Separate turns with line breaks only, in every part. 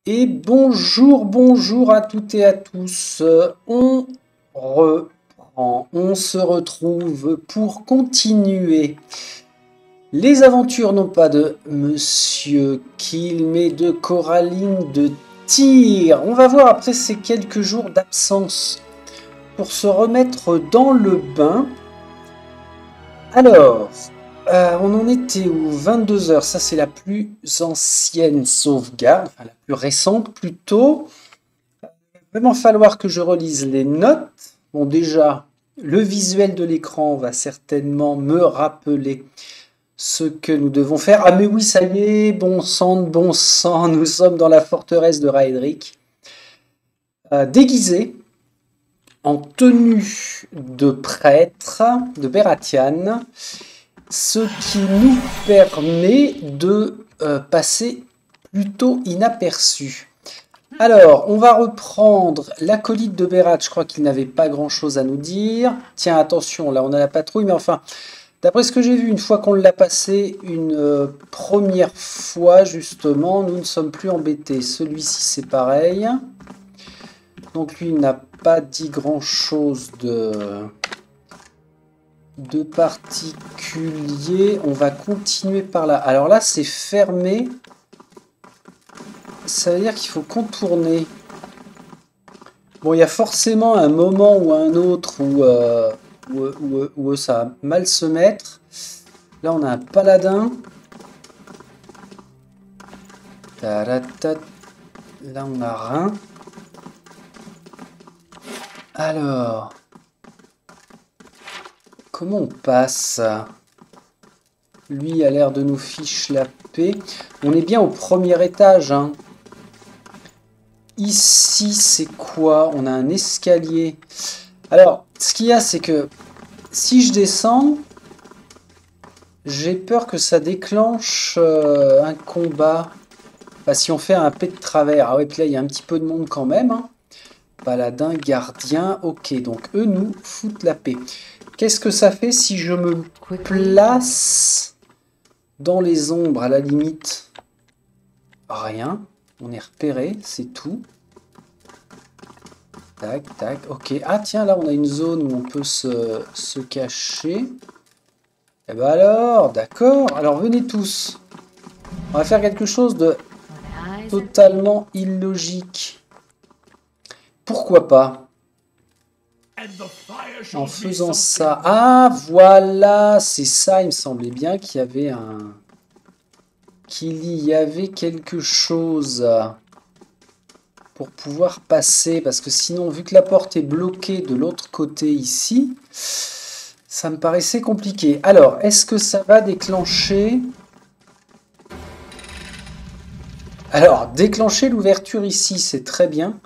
Et bonjour, bonjour à toutes et à tous. On reprend, on se retrouve pour continuer les aventures non pas de Monsieur Kill, mais de Coraline de Tyr. On va voir après ces quelques jours d'absence pour se remettre dans le bain. Alors, on en était où? 22 heures, ça c'est la plus ancienne sauvegarde, enfin la plus récente plutôt. Il va vraiment falloir que je relise les notes. Bon, déjà, le visuel de l'écran va certainement me rappeler ce que nous devons faire. Ah mais oui, ça y est, bon sang, nous sommes dans la forteresse de Raedric. Déguisé en tenue de prêtre de Beratian, ce qui nous permet de passer plutôt inaperçu. Alors, on va reprendre l'acolyte de Berat. Je crois qu'il n'avait pas grand-chose à nous dire. Tiens, attention, là on a la patrouille, mais enfin, d'après ce que j'ai vu, une fois qu'on l'a passé une première fois, justement, nous ne sommes plus embêtés. Celui-ci, c'est pareil. Donc lui, il n'a pas dit grand-chose de particulier. On va continuer par là. Alors là, c'est fermé. Ça veut dire qu'il faut contourner. Bon, il y a forcément un moment ou un autre où ça va mal se mettre. Là, on a un paladin. Là, on a rien. Alors, comment on passe? Lui a l'air de nous fiche la paix. On est bien au premier étage, hein. Ici, c'est quoi? On a un escalier. Alors, ce qu'il y a, c'est que si je descends, j'ai peur que ça déclenche un combat. Enfin, si on fait un P de travers. Ah ouais, puis là, il y a un petit peu de monde quand même, hein. Paladin, gardien, ok. Donc, eux nous foutent la paix. Qu'est-ce que ça fait si je me place dans les ombres, à la limite? Rien. On est repéré, c'est tout. Tac, tac, ok. Ah tiens, là on a une zone où on peut se cacher. Eh ben alors, d'accord. Alors venez tous. On va faire quelque chose de totalement illogique. Pourquoi pas? En faisant ça. Ah voilà, c'est ça, il me semblait bien qu'il y avait quelque chose pour pouvoir passer, parce que sinon, vu que la porte est bloquée de l'autre côté ici, ça me paraissait compliqué. Alors, est-ce que ça va déclencher... Alors, déclencher l'ouverture ici, c'est très bien.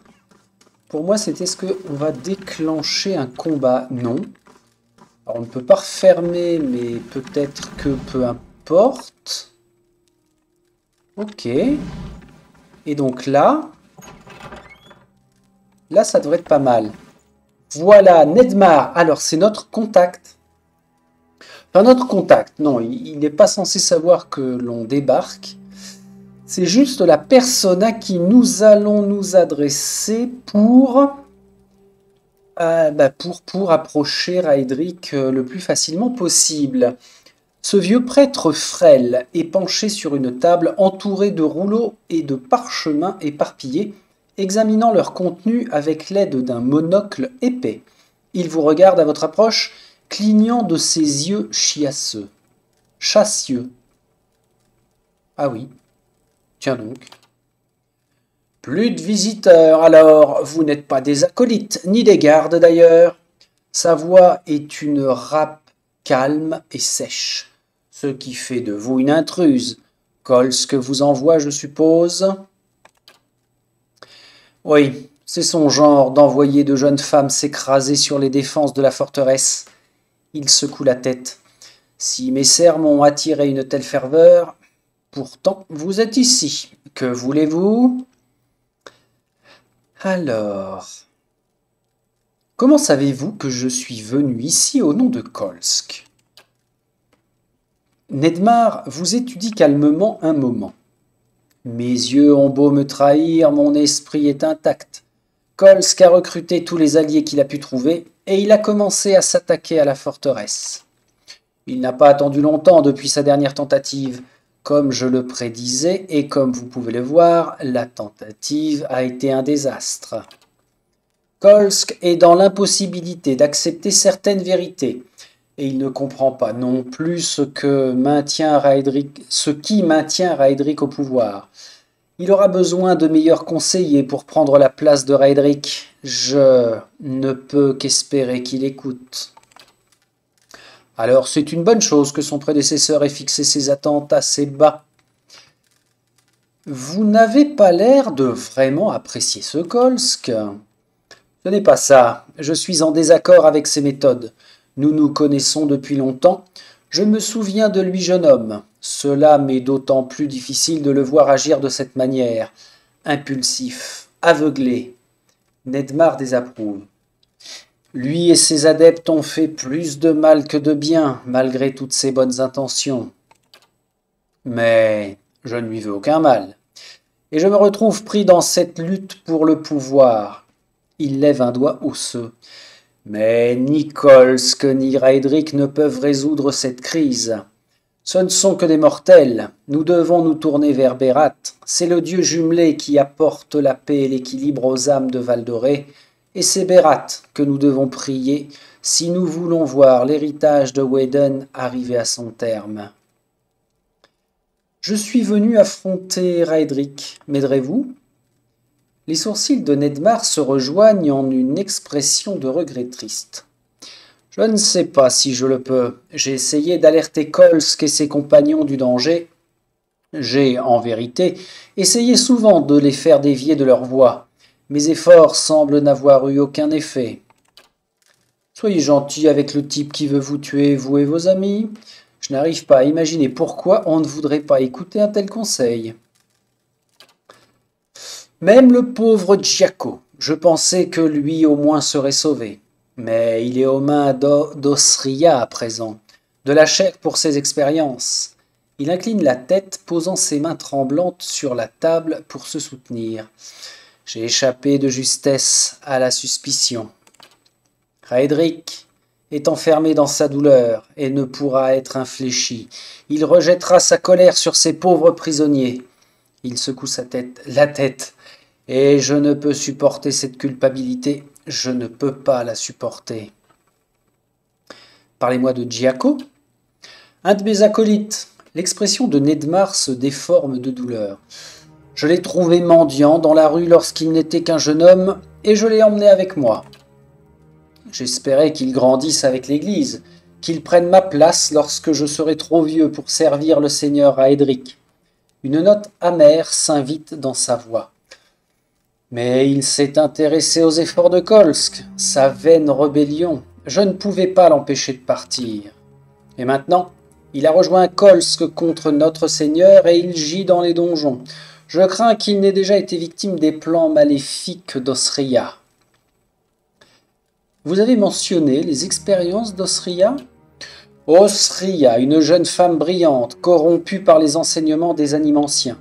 Pour moi, c'est est-ce qu'on va déclencher un combat? Non. Alors, on ne peut pas refermer, mais peut-être que peu importe. Ok. Et donc là... Là, ça devrait être pas mal. Voilà, Nedmar. Alors, c'est notre contact. Enfin, notre contact. Non, il n'est pas censé savoir que l'on débarque. C'est juste la personne à qui nous allons nous adresser pour approcher Raedric le plus facilement possible. Ce vieux prêtre frêle est penché sur une table entourée de rouleaux et de parchemins éparpillés, examinant leur contenu avec l'aide d'un monocle épais. Il vous regarde à votre approche, clignant de ses yeux chiasseux. Chassieux. Ah oui. Tiens donc. Plus de visiteurs, alors. Vous n'êtes pas des acolytes, ni des gardes d'ailleurs. Sa voix est une râpe calme et sèche, ce qui fait de vous une intruse. Kolsk vous envoie, je suppose. Oui, c'est son genre d'envoyer de jeunes femmes s'écraser sur les défenses de la forteresse. Il secoue la tête. Si mes sermons ont attiré une telle ferveur, pourtant vous êtes ici. Que voulez-vous? Alors, comment savez-vous que je suis venu ici au nom de Kolsk? Nedmar vous étudie calmement un moment. Mes yeux ont beau me trahir, mon esprit est intact. Kolsk a recruté tous les alliés qu'il a pu trouver, et il a commencé à s'attaquer à la forteresse. Il n'a pas attendu longtemps depuis sa dernière tentative. Comme je le prédisais, et comme vous pouvez le voir, la tentative a été un désastre. Kolsk est dans l'impossibilité d'accepter certaines vérités, et il ne comprend pas non plus ce qui maintient Raedric au pouvoir. Il aura besoin de meilleurs conseillers pour prendre la place de Raedric. Je ne peux qu'espérer qu'il écoute. Alors c'est une bonne chose que son prédécesseur ait fixé ses attentes assez bas. Vous n'avez pas l'air de vraiment apprécier ce Kolsk. Ce n'est pas ça. Je suis en désaccord avec ses méthodes. Nous nous connaissons depuis longtemps. Je me souviens de lui jeune homme. Cela m'est d'autant plus difficile de le voir agir de cette manière. Impulsif, aveuglé. Nedmar désapprouve. Lui et ses adeptes ont fait plus de mal que de bien, malgré toutes ses bonnes intentions. Mais je ne lui veux aucun mal. Et je me retrouve pris dans cette lutte pour le pouvoir. Il lève un doigt osseux. Mais ni Kolsk ni Raedric ne peuvent résoudre cette crise. Ce ne sont que des mortels. Nous devons nous tourner vers Berat. C'est le dieu jumelé qui apporte la paix et l'équilibre aux âmes de Valdoré. Et c'est Berat que nous devons prier si nous voulons voir l'héritage de Weden arriver à son terme. Je suis venu affronter Raedric. M'aiderez-vous ? Les sourcils de Nedmar se rejoignent en une expression de regret triste. Je ne sais pas si je le peux. J'ai essayé d'alerter Kolsk et ses compagnons du danger. J'ai, en vérité, essayé souvent de les faire dévier de leur voie. Mes efforts semblent n'avoir eu aucun effet. Soyez gentil avec le type qui veut vous tuer, vous et vos amis. Je n'arrive pas à imaginer pourquoi on ne voudrait pas écouter un tel conseil. Même le pauvre Giaco, je pensais que lui au moins serait sauvé. Mais il est aux mains d'Osria à présent, de la chair pour ses expériences. Il incline la tête, posant ses mains tremblantes sur la table pour se soutenir. J'ai échappé de justesse à la suspicion. Raedric est enfermé dans sa douleur et ne pourra être infléchi. Il rejettera sa colère sur ses pauvres prisonniers. Il secoue la tête. Et je ne peux supporter cette culpabilité. Je ne peux pas la supporter. Parlez-moi de Giaco. Un de mes acolytes. L'expression de Nedmar se déforme de douleur. Je l'ai trouvé mendiant dans la rue lorsqu'il n'était qu'un jeune homme, et je l'ai emmené avec moi. J'espérais qu'il grandisse avec l'Église, qu'il prenne ma place lorsque je serai trop vieux pour servir le seigneur Raedric. Une note amère s'invite dans sa voix. Mais il s'est intéressé aux efforts de Kolsk, sa vaine rébellion. Je ne pouvais pas l'empêcher de partir. Et maintenant, il a rejoint Kolsk contre notre seigneur et il gît dans les donjons. Je crains qu'il n'ait déjà été victime des plans maléfiques d'Osria. Vous avez mentionné les expériences d'Osria ? Osria, une jeune femme brillante, corrompue par les enseignements des animanciens.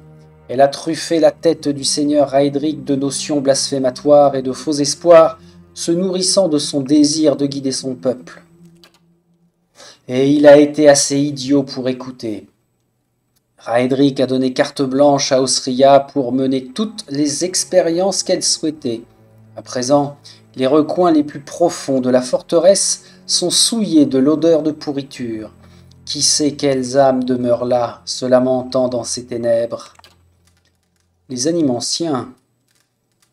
Elle a truffé la tête du seigneur Raedric de notions blasphématoires et de faux espoirs, se nourrissant de son désir de guider son peuple. Et il a été assez idiot pour écouter. Raedric a donné carte blanche à Osria pour mener toutes les expériences qu'elle souhaitait. À présent, les recoins les plus profonds de la forteresse sont souillés de l'odeur de pourriture. Qui sait quelles âmes demeurent là, se lamentant dans ces ténèbres ? Les animanciens,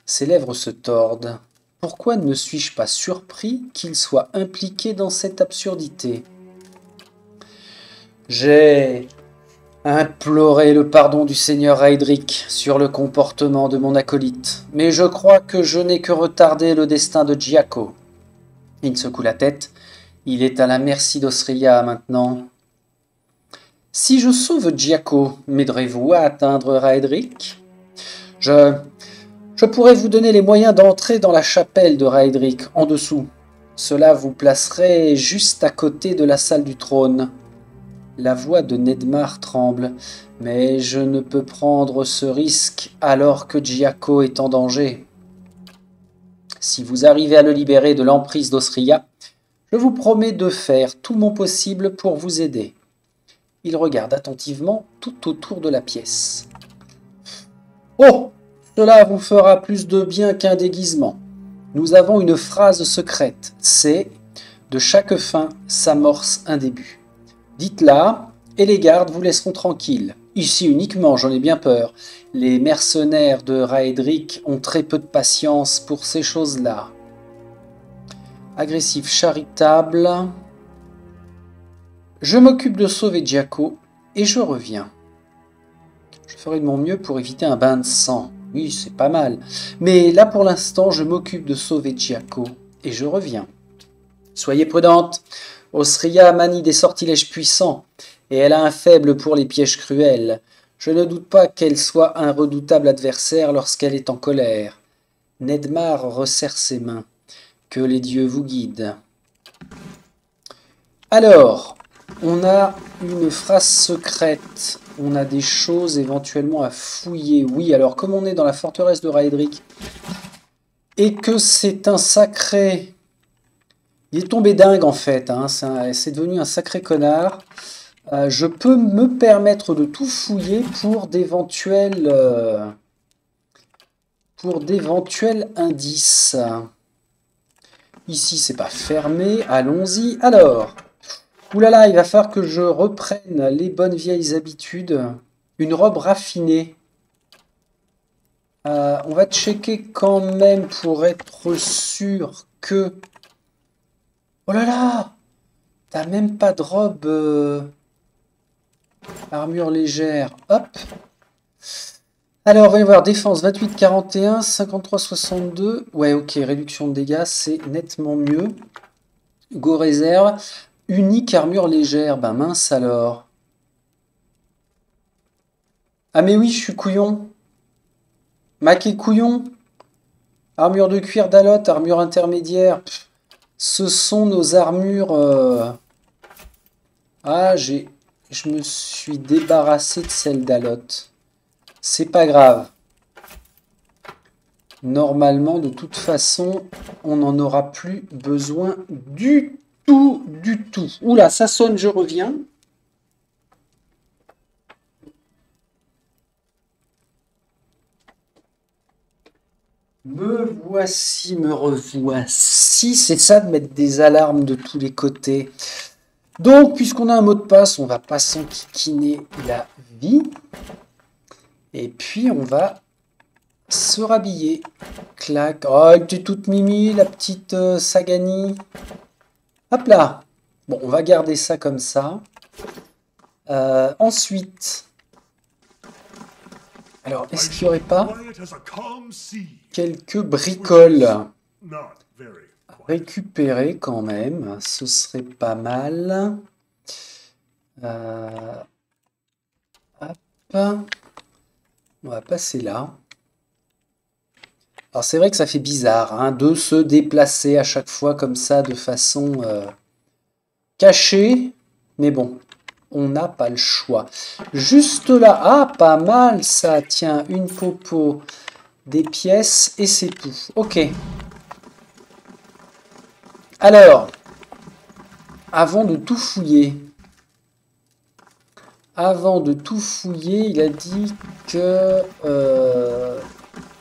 ses lèvres se tordent. Pourquoi ne suis-je pas surpris qu'il soit impliqué dans cette absurdité ? J'ai imploré le pardon du seigneur Raedric sur le comportement de mon acolyte, mais je crois que je n'ai que retardé le destin de Giaco. Il secoue la tête. Il est à la merci d'Osria maintenant. Si je sauve Giaco, m'aiderez-vous à atteindre Raedric ? Je pourrais vous donner les moyens d'entrer dans la chapelle de Raedric, en dessous. Cela vous placerait juste à côté de la salle du trône. La voix de Nedmar tremble. Mais je ne peux prendre ce risque alors que Giaco est en danger. Si vous arrivez à le libérer de l'emprise d'Osria, je vous promets de faire tout mon possible pour vous aider. Il regarde attentivement tout autour de la pièce. Oh! Cela vous fera plus de bien qu'un déguisement. Nous avons une phrase secrète. C'est « De chaque fin s'amorce un début ». Dites-la, et les gardes vous laisseront tranquilles. Ici uniquement, j'en ai bien peur. Les mercenaires de Raedric ont très peu de patience pour ces choses-là. Agressif, charitable. Je m'occupe de sauver Giaco et je reviens. Je ferai de mon mieux pour éviter un bain de sang. Oui, c'est pas mal. Mais là, pour l'instant, je m'occupe de sauver Giaco et je reviens. Soyez prudente. Osria manie des sortilèges puissants et elle a un faible pour les pièges cruels. Je ne doute pas qu'elle soit un redoutable adversaire lorsqu'elle est en colère. Nedmar resserre ses mains. Que les dieux vous guident. Alors, on a une phrase secrète. On a des choses éventuellement à fouiller. Oui, alors comme on est dans la forteresse de Raedric et que c'est un sacré... Il est tombé dingue en fait, hein. C'est devenu un sacré connard. Je peux me permettre de tout fouiller pour d'éventuels indices. Ici, c'est pas fermé. Allons-y. Alors, oulala, il va falloir que je reprenne les bonnes vieilles habitudes. Une robe raffinée. On va checker quand même pour être sûr que... Oh là là! T'as même pas de robe armure légère. Hop! Alors, on va y voir défense 28-41, 53-62. Ouais, ok, réduction de dégâts, c'est nettement mieux. Go réserve. Unique armure légère. Ben mince alors. Ah mais oui, je suis couillon. Mac et couillon. Armure de cuir d'Alotte, armure intermédiaire. Pff, ce sont nos armures... Ah, je me suis débarrassé de celle d'Alotte. C'est pas grave. Normalement, de toute façon, on n'en aura plus besoin du tout, du tout. Oula, ça sonne, je reviens. Me voici, me revoici. C'est ça de mettre des alarmes de tous les côtés. Donc, puisqu'on a un mot de passe, on va pas s'enquiquiner la vie. Et puis, on va se rhabiller. Clac. Oh, elle était toute mimi, la petite Sagani. Hop là. Bon, on va garder ça comme ça. Ensuite... Alors, est-ce qu'il n'y aurait pas quelques bricoles à récupérer quand même? Ce serait pas mal. Hop. On va passer là. Alors c'est vrai que ça fait bizarre hein, de se déplacer à chaque fois comme ça de façon cachée. Mais bon, on n'a pas le choix. Juste là, ah pas mal ça, tiens, une popo, des pièces et c'est tout. Ok. Alors, avant de tout fouiller, il a dit que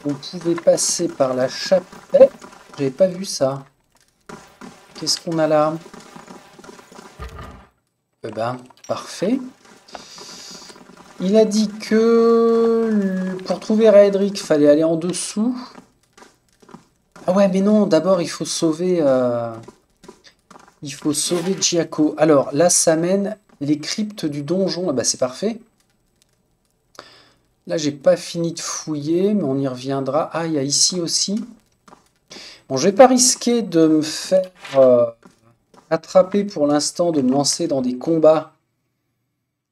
on pouvait passer par la chapelle. J'avais pas vu ça. Qu'est-ce qu'on a là? Eh ben, parfait. Il a dit que pour trouver Raedric, il fallait aller en dessous. Ah ouais, mais non, d'abord il faut sauver Giaco. Alors là, ça mène les cryptes du donjon. Ah bah c'est parfait. Là, j'ai pas fini de fouiller, mais on y reviendra. Ah, il y a ici aussi. Bon, je vais pas risquer de me faire attraper pour l'instant, de me lancer dans des combats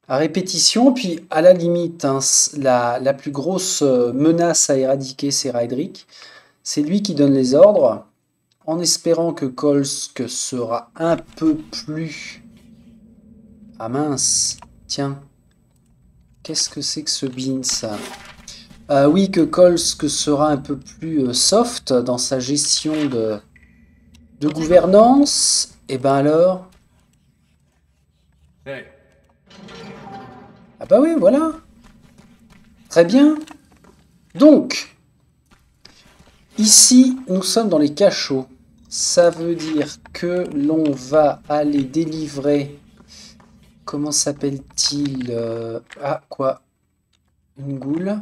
à répétition. Puis, à la limite, hein, la plus grosse menace à éradiquer, c'est Raedric. C'est lui qui donne les ordres, en espérant que Kolsk sera un peu plus Ah mince. Tiens. Qu'est-ce que c'est que ce bean, ça? Oui, que Kolsk sera un peu plus soft dans sa gestion de gouvernance. Et ben alors... Ah bah oui, voilà. Très bien. Donc, ici, nous sommes dans les cachots. Ça veut dire que l'on va aller délivrer... Comment s'appelle-t-il? Ah, quoi? Une goule.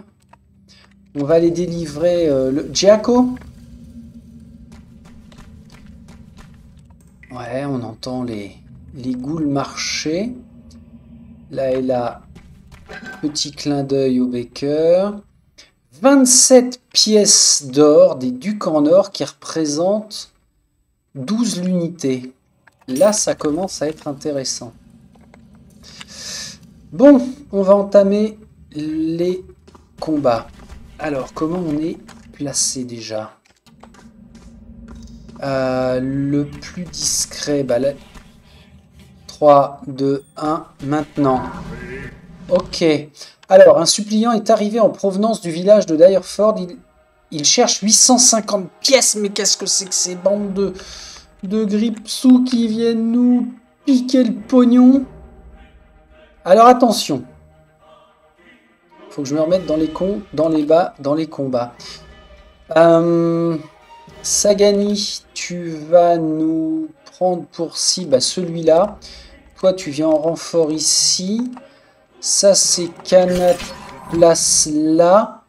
On va aller délivrer le... Giaco? Ouais, on entend les goules marcher. Là et là, petit clin d'œil au Baker. 27 pièces d'or, des ducs en or qui représentent 12 l'unité. Là, ça commence à être intéressant. Bon, on va entamer les combats. Alors, comment on est placé déjà? Le plus discret, bah là... 3, 2, 1, maintenant. Ok. Alors, un suppliant est arrivé en provenance du village de Direford. Il cherche 850 pièces. Mais qu'est-ce que c'est que ces bandes de grippe-sous qui viennent nous piquer le pognon? Alors, attention. Faut que je me remette dans les combats. Sagani, tu vas nous prendre pour cible celui-là. Toi, tu viens en renfort ici. Ça, c'est Kanat, place là.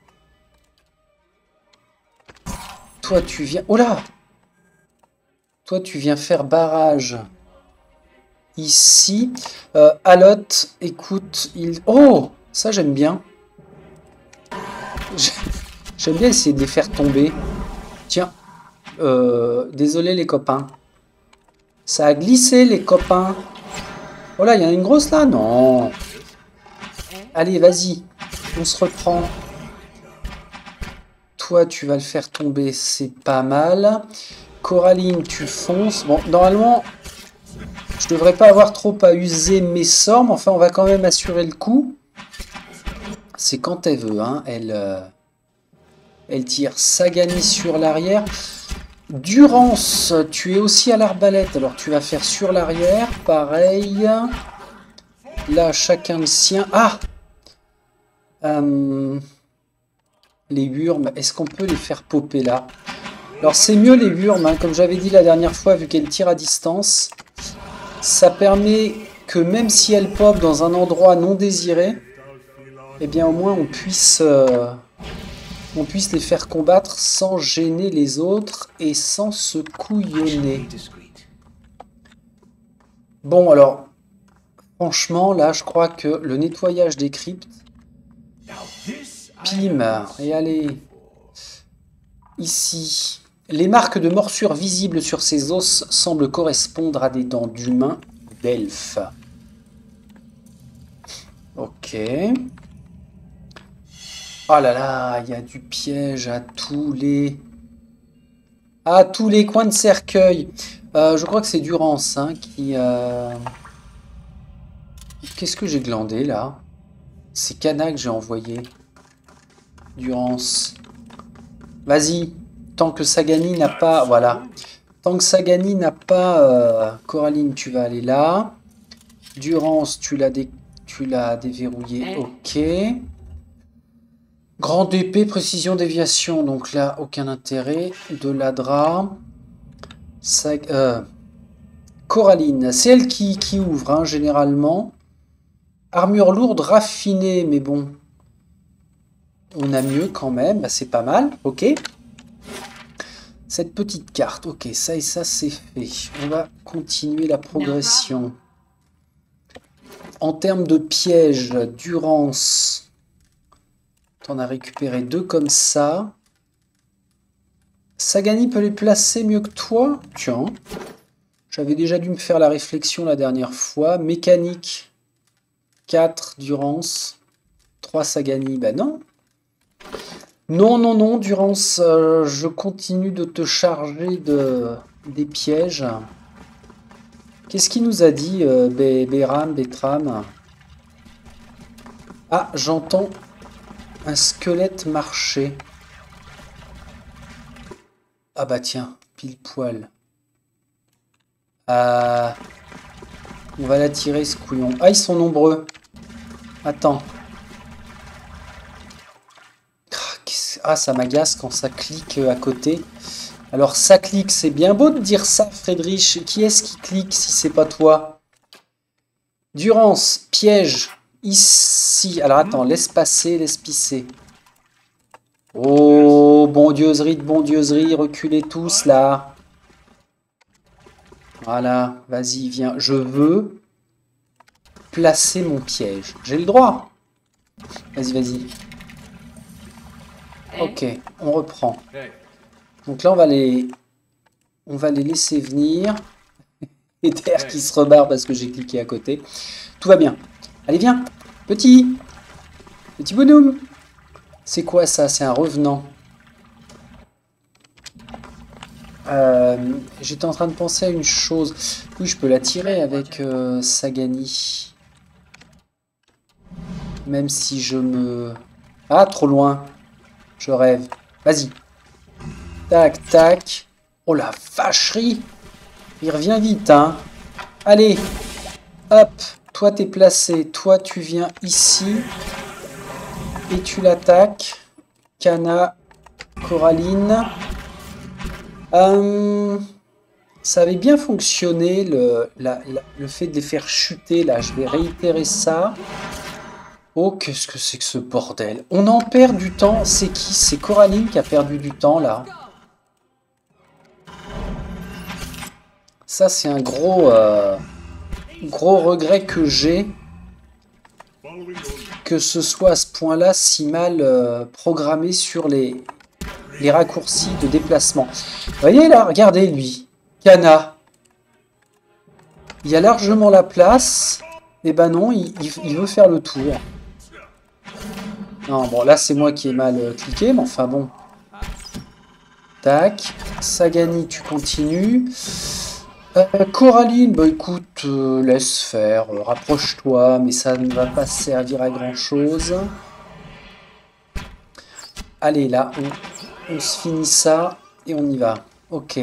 Toi, tu viens... Oh là! Toi, tu viens faire barrage ici. Alot, écoute, il... Oh! Ça, j'aime bien. J'aime bien essayer de les faire tomber. Tiens. Désolé, les copains. Ça a glissé, les copains. Oh là, il y en a une grosse là? Non. Allez, vas-y. On se reprend. Toi, tu vas le faire tomber. C'est pas mal. Coraline, tu fonces. Bon, normalement, je devrais pas avoir trop à user mes sorts. Mais enfin, on va quand même assurer le coup. C'est quand elle veut. Hein. Elle tire Sagani sur l'arrière. Durance, tu es aussi à l'arbalète. Alors, tu vas faire sur l'arrière. Pareil. Là, chacun le sien. Ah! Les Wurms, est-ce qu'on peut les faire popper là? Alors c'est mieux les Wurms, hein, comme j'avais dit la dernière fois, vu qu'elles tirent à distance. Ça permet que même si elles pop dans un endroit non désiré, eh bien au moins on puisse les faire combattre sans gêner les autres et sans se couillonner. Bon alors, franchement là je crois que le nettoyage des cryptes... Pim, et allez, ici, les marques de morsure visibles sur ses os semblent correspondre à des dents d'humains ou d'elfes. Ok. Oh là là, il y a du piège à tous les coins de cercueil. Je crois que c'est Durance hein, qui... Qu'est-ce que j'ai glandé là? C'est Kana que j'ai envoyé. Durance. Vas-y. Tant que Sagani n'a pas... Voilà. Tant que Sagani n'a pas... Coraline, tu vas aller là. Durance, tu l'as déverrouillé. Ok. Grande épée, précision, déviation. Donc là, aucun intérêt. De l'Adra. Coraline. C'est elle qui ouvre, hein, généralement. Armure lourde, raffinée. Mais bon... On a mieux quand même, bah, c'est pas mal, ok. Cette petite carte, ok, ça et ça c'est fait. On va continuer la progression. En termes de pièges, Durance, t'en as récupéré 2 comme ça. Sagani peut les placer mieux que toi? Tiens, j'avais déjà dû me faire la réflexion la dernière fois. Mécanique, 4 Durance, 3 Sagani, bah non. Non, non, non, Durance, je continue de te charger des pièges. Qu'est-ce qu'il nous a dit, Béram, Bétram? Ah, j'entends un squelette marcher. Ah bah tiens, pile poil. On va l'attirer, ce couillon. Ah, ils sont nombreux. Attends. Ah, ça m'agace quand ça clique à côté. Alors, ça clique, c'est bien beau de dire ça, Friedrich. Qui est-ce qui clique si c'est pas toi? Durance, piège, ici. Alors, attends, laisse passer, laisse pisser. Oh, bondieuserie de bondieuserie, reculez tous, là. Voilà, vas-y, viens. Je veux placer mon piège. J'ai le droit. Vas-y, vas-y. Ok, on reprend. Donc là, on va les laisser venir. Et terre qui se rebarre parce que j'ai cliqué à côté. Tout va bien. Allez, viens. Petit bonhomme. C'est quoi ça? C'est un revenant. J'étais en train de penser à une chose. Oui, je peux l'attirer avec Sagani. Même si je me... Ah, trop loin. Je rêve. Vas-y. Tac, tac. Oh la vacherie. Il revient vite, hein. Allez. Hop. Toi, t'es placé. Toi, tu viens ici. Et tu l'attaques. Cana. Coraline. Ça avait bien fonctionné, le fait de les faire chuter, là. Je vais réitérer ça. Oh, qu'est-ce que c'est que ce bordel? On en perd du temps. C'est qui? C'est Coraline qui a perdu du temps, là. Ça, c'est un gros regret que j'ai. Que ce soit à ce point-là si mal programmé sur les raccourcis de déplacement. Vous voyez là, regardez lui. Cana. Il y a largement la place. Et ben non, il veut faire le tour. Non, bon, là, c'est moi qui ai mal cliqué, mais enfin bon. Tac. Sagani, tu continues. Coraline, bah écoute, laisse faire. Rapproche-toi, mais ça ne va pas servir à grand-chose. Allez, là, on se finit ça et on y va. Ok.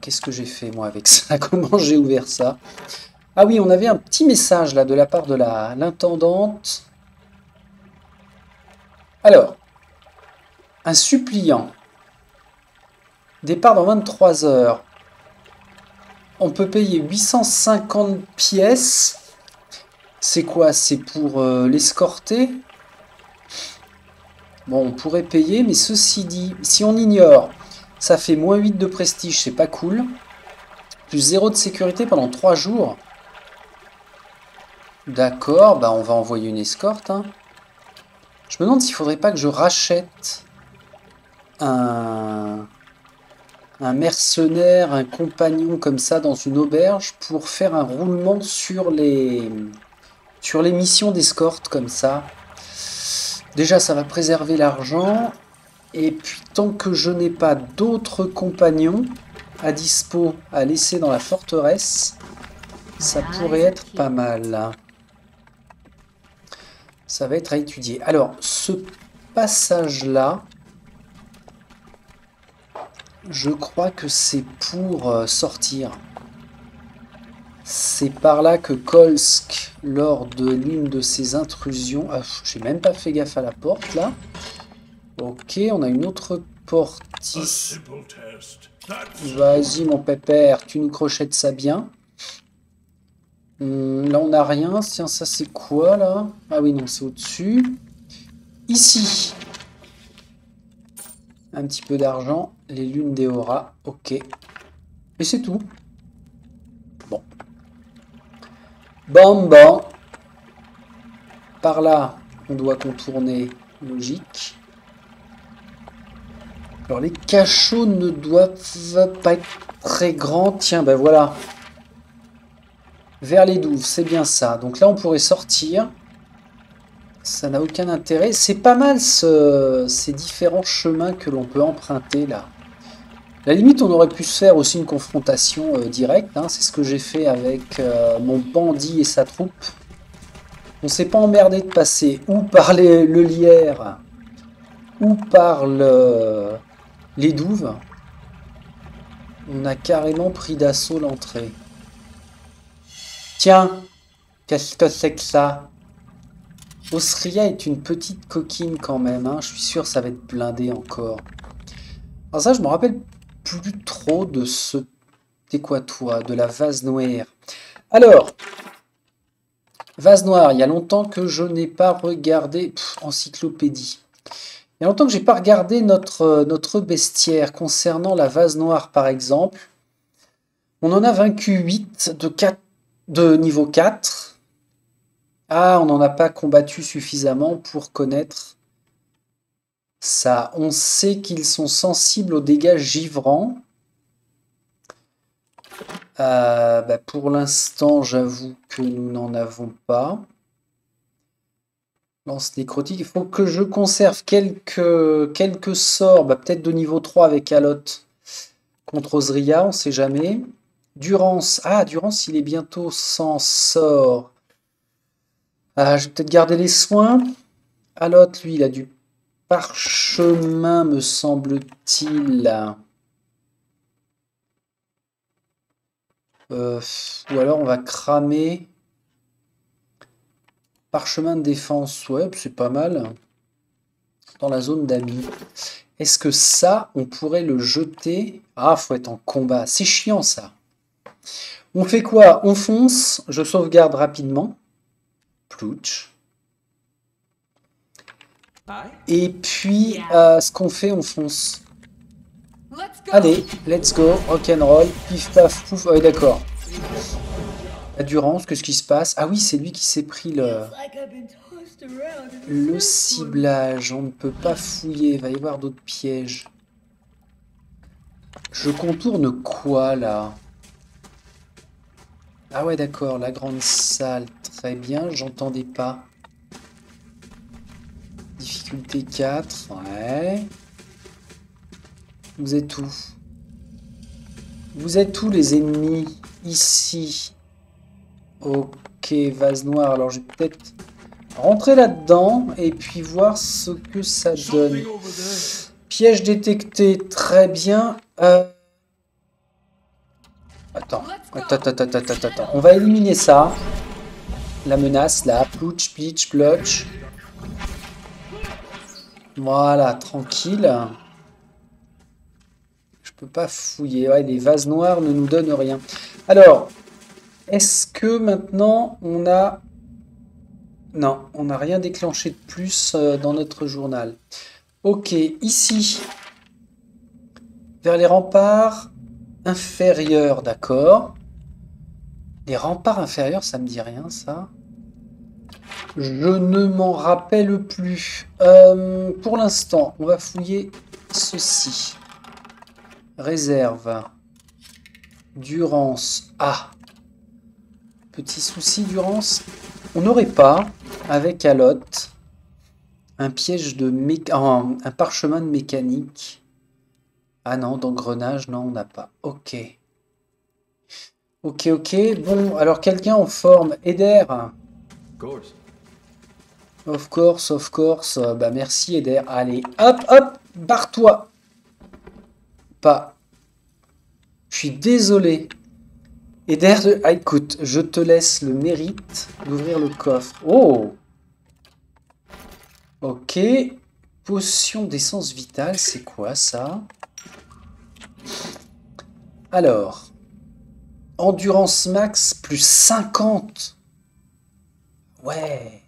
Qu'est-ce que j'ai fait, moi, avec ça? Comment j'ai ouvert ça? Ah oui, on avait un petit message là de la part de l'intendante. Alors, un suppliant. Départ dans 23 heures. On peut payer 850 pièces. C'est quoi? C'est pour l'escorter? Bon, on pourrait payer, mais ceci dit, si on ignore, ça fait moins 8 de prestige, c'est pas cool. Plus 0 de sécurité pendant 3 jours. D'accord, bah on va envoyer une escorte. Hein. Je me demande s'il faudrait pas que je rachète un mercenaire, un compagnon comme ça dans une auberge pour faire un roulement sur les missions d'escorte comme ça. Déjà, ça va préserver l'argent. Et puis, tant que je n'ai pas d'autres compagnons à dispo à laisser dans la forteresse, ça pourrait être pas mal. Ça va être à étudier. Alors, ce passage-là, je crois que c'est pour sortir. C'est par là que Kolsk, lors de l'une de ses intrusions... Ah, j'ai même pas fait gaffe à la porte, là. Ok, on a une autre porte ici. Vas-y, mon pépère, tu nous crochettes ça bien. Là, on n'a rien. Tiens, ça, c'est quoi, là? Ah oui, non, c'est au-dessus. Ici. Un petit peu d'argent. Les lunes des auras. Ok. Et c'est tout. Bon. Bon. Par là, on doit contourner. Logique. Alors, les cachots ne doivent pas être très grands. Tiens, ben voilà. Vers les douves, c'est bien ça. Donc là, on pourrait sortir. Ça n'a aucun intérêt. C'est pas mal ces différents chemins que l'on peut emprunter là. la limite, on aurait pu se faire aussi une confrontation directe. Hein. C'est ce que j'ai fait avec mon bandit et sa troupe. On s'est pas emmerdé de passer ou par le lierre ou par les douves. On a carrément pris d'assaut l'entrée. Tiens, qu'est-ce que c'est que ça? Osria est une petite coquine quand même. Hein. Je suis sûr que ça va être blindé encore. Alors ça, je me rappelle plus trop de ce... C'était quoi toi? De la vase noire. Alors, vase noire, il y a longtemps que je n'ai pas regardé... encyclopédie. Il y a longtemps que j'ai pas regardé notre bestiaire concernant la vase noire, par exemple. On en a vaincu 8 de niveau 4. Ah, on n'en a pas combattu suffisamment pour connaître ça. On sait qu'ils sont sensibles aux dégâts givrants. Pour l'instant, j'avoue que nous n'en avons pas. Lance nécrotique. Il faut que je conserve quelques sorts, peut-être de niveau 3 avec Alot contre Osria, on sait jamais. Durance. Ah, Durance, il est bientôt sans sort. Je vais peut-être garder les soins. Alot, lui, il a du parchemin, me semble-t-il. Ou alors on va cramer. Parchemin de défense, ouais, c'est pas mal. Dans la zone d'amis. Est-ce que ça, on pourrait le jeter? Ah, faut être en combat. C'est chiant, ça. On fait quoi? On fonce. Je sauvegarde rapidement. Plouch. Et puis, ce qu'on fait, on fonce. Allez, let's go. Rock'n'roll. Pif, paf, pouf. Ouais, d'accord. La Durance, qu'est-ce qui se passe? Ah oui, c'est lui qui s'est pris le ciblage. On ne peut pas fouiller. Il va y avoir d'autres pièges. Je contourne quoi, là? Ah ouais, d'accord. La grande salle. Très bien. J'entendais pas. Difficulté 4. Ouais. Vous êtes où? Vous êtes où, les ennemis? Ici. Ok, vase noir. Alors, je vais peut-être rentrer là-dedans et puis voir ce que ça donne. Piège détecté. Très bien. Attends. On va éliminer ça. La menace, là. Plouch, plitch, plotch. Voilà, tranquille. Je peux pas fouiller. Ouais, les vases noirs ne nous donnent rien. Alors, est-ce que maintenant on a... Non, on n'a rien déclenché de plus dans notre journal. Ok, ici. Vers les remparts inférieurs, d'accord. Les remparts inférieurs, ça me dit rien, ça. Je ne m'en rappelle plus. Pour l'instant, on va fouiller ceci. Réserve. Durance. Ah. Petit souci, Durance. On n'aurait pas, avec Alot, un piège de un parchemin de mécanique. Ah non, d'engrenage, non, on n'a pas. Ok. Ok. Bon, alors quelqu'un en forme. Eder. Of course. Merci, Eder. Allez, hop, barre-toi. Pas. Je suis désolé. Eder, écoute, je te laisse le mérite d'ouvrir le coffre. Oh! Ok. Potion d'essence vitale, c'est quoi ça? Alors. Endurance max plus 50. Ouais.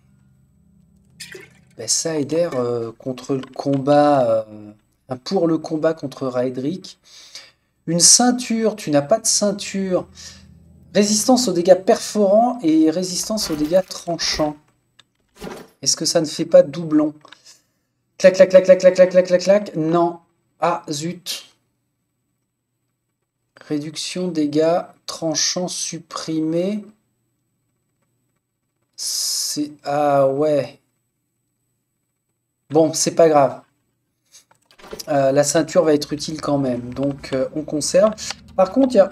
Ben ça, Eder, contre le combat... pour le combat contre Raedric. Une ceinture, tu n'as pas de ceinture. Résistance aux dégâts perforants et résistance aux dégâts tranchants. Est-ce que ça ne fait pas doublon? Clac. Non. Ah, zut. Réduction dégâts tranchants supprimés. C'est... Ah ouais. Bon, c'est pas grave. La ceinture va être utile quand même, donc on conserve. Par contre, il y a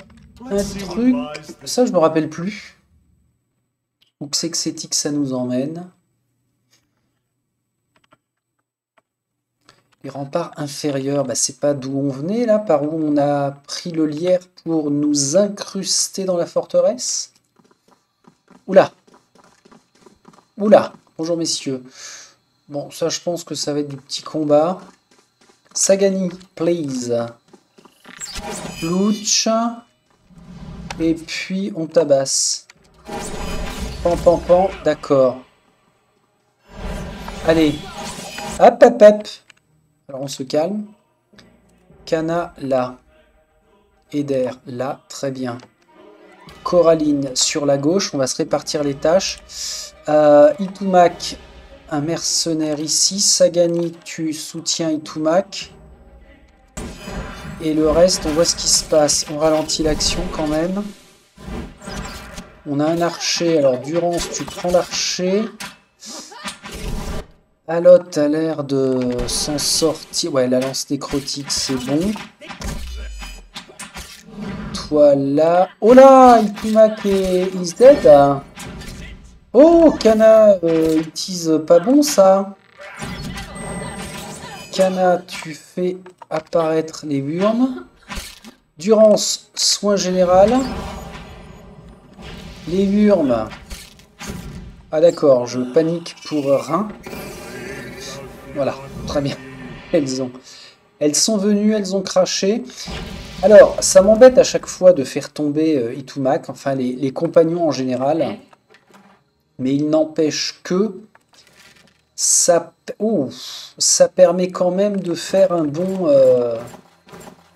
un truc, ça je me rappelle plus. Où que c'est que ça nous emmène? Les remparts inférieurs, bah, c'est pas d'où on venait là, par où on a pris le lierre pour nous incruster dans la forteresse? Oula! Oula! Bonjour messieurs. Bon, ça je pense que ça va être du petit combat. Sagani, please. Louch. Et puis on tabasse. Pan pan pan, d'accord. Allez. Hop hop hop. Alors on se calme. Kana là. Eder là, très bien. Coraline sur la gauche, on va se répartir les tâches. Itumak, un mercenaire ici. Sagani, tu soutiens Itumak. Et le reste, on voit ce qui se passe. On ralentit l'action quand même. On a un archer. Alors, Durance, tu prends l'archer. Alotte a l'air de s'en sortir. Ouais, la lance nécrotique, c'est bon. Toi là. Oh là, Itumak is dead. Oh, Kana, il tease pas bon ça. Kana, tu fais apparaître les burnes. Durance, soin général. Les burnes. Ah d'accord, je panique pour rien. Voilà, très bien. Elles sont venues, elles ont craché. Alors, ça m'embête à chaque fois de faire tomber Itumak, enfin les compagnons en général. Mais il n'empêche que ça permet quand même de faire un bon...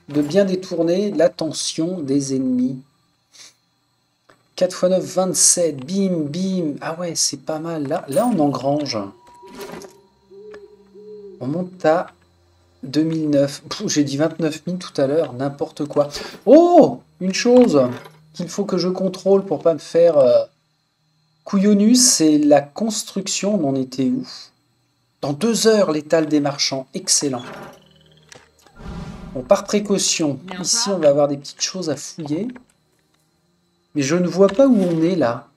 de bien détourner l'attention des ennemis. 4 x 9, 27. Bim, bim. Ah ouais, c'est pas mal. Là, on engrange. On monte à 2009. J'ai dit 29 000 tout à l'heure. N'importe quoi. Oh, une chose qu'il faut que je contrôle pour pas me faire couillonnus, c'est la construction. On en était où? Dans 2 heures, l'étal des marchands. Excellent. Bon, par précaution, ici, on va avoir des petites choses à fouiller. Mais je ne vois pas où on est, là.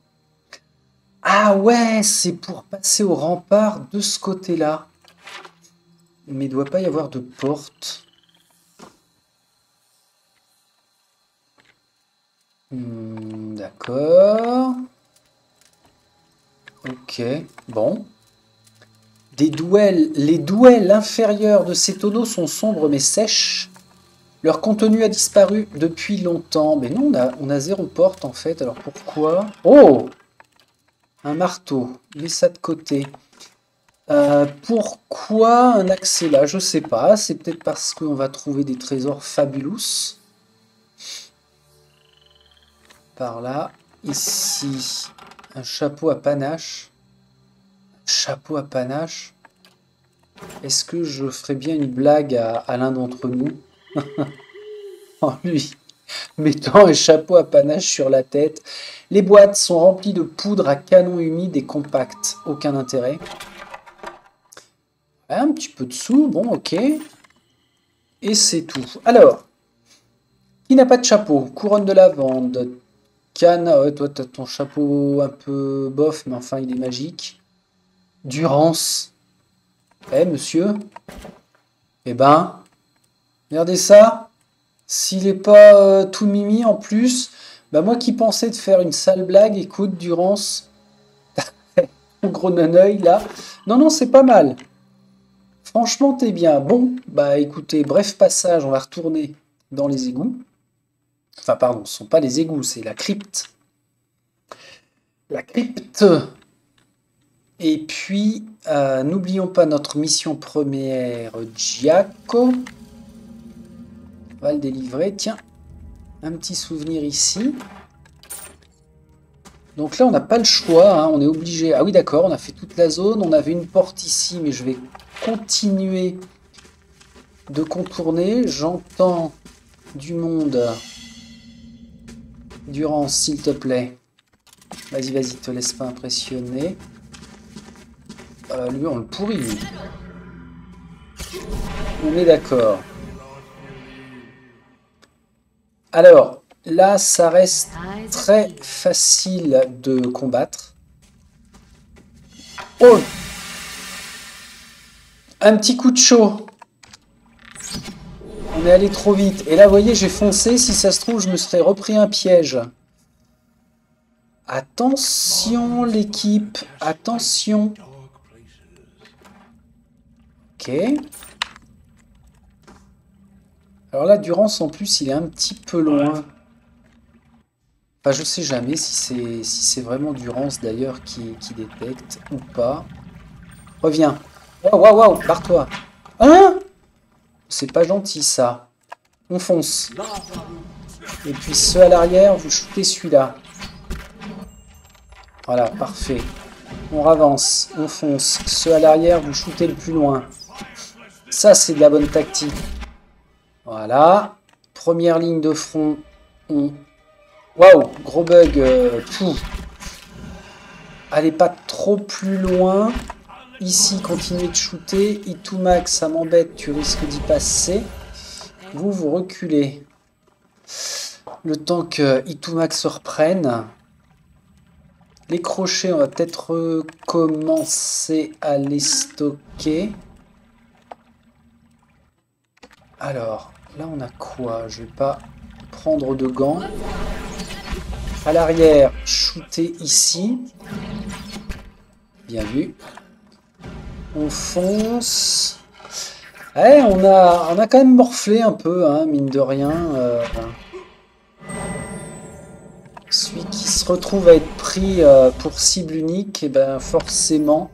Ah ouais, c'est pour passer au rempart de ce côté-là. Mais il ne doit pas y avoir de porte. D'accord. Ok, bon. Les douelles inférieures de ces tonneaux sont sombres mais sèches. Leur contenu a disparu depuis longtemps. Mais non, on a 0 porte en fait. Alors pourquoi? Oh! Un marteau. Mets ça de côté. Pourquoi un accès là? Je sais pas. C'est peut-être parce qu'on va trouver des trésors fabulous. Par là. Ici. Un chapeau à panache. Chapeau à panache. Est-ce que je ferais bien une blague à l'un d'entre nous? En lui mettant un chapeau à panache sur la tête. Les boîtes sont remplies de poudre à canon humide et compacte. Aucun intérêt. Un petit peu de sous. Bon, ok. Et c'est tout. Alors, qui n'a pas de chapeau? Couronne de lavande. Canne. Ouais, toi, t'as ton chapeau un peu bof, mais enfin, il est magique. Durance. Eh, monsieur? Eh ben, regardez ça. S'il n'est pas tout mimi en plus, bah moi qui pensais de faire une sale blague, écoute, Durance, ton gros non-œil là. Non, non, c'est pas mal. Franchement, t'es bien. Bon, bah écoutez, bref passage, on va retourner dans les égouts. Enfin, pardon, ce ne sont pas les égouts, c'est la crypte. La crypte. Et puis, n'oublions pas notre mission première, Giaco. On va le délivrer. Tiens, un petit souvenir ici. Donc là, on n'a pas le choix. Hein, on est obligé. Ah oui, d'accord, on a fait toute la zone. On avait une porte ici, mais je vais continuer de contourner. J'entends du monde. Durance, s'il te plaît. Vas-y, vas-y, te laisse pas impressionner. Lui, on le pourrit, lui. On est d'accord. Alors, là, ça reste très facile de combattre. Oh! Un petit coup de chaud. On est allé trop vite. Et là, vous voyez, j'ai foncé. Si ça se trouve, je me serais repris un piège. Attention, l'équipe. Attention. Ok. Alors là, Durance, en plus, il est un petit peu loin. Enfin, je sais jamais si c'est vraiment Durance, d'ailleurs, qui détecte ou pas. Reviens. Waouh, waouh, waouh, barre-toi. Hein? C'est pas gentil, ça. On fonce. Et puis ceux à l'arrière, vous shootez celui-là. Voilà, parfait. On avance, on fonce. Ceux à l'arrière, vous shootez le plus loin. Ça, c'est de la bonne tactique. Voilà. Première ligne de front. On... Waouh, gros bug. Allez pas trop plus loin. Ici, continuez de shooter. Itumax, ça m'embête, tu risques d'y passer. Vous, vous reculez. Le temps que Itumax se reprenne. Les crochets, on va peut-être commencer à les stocker. Alors, là on a quoi? Je vais pas prendre de gants. À l'arrière, shooter ici. Bien vu. On fonce. Ouais, on a quand même morflé un peu, hein, mine de rien. Celui qui se retrouve à être pris pour cible unique, et ben forcément,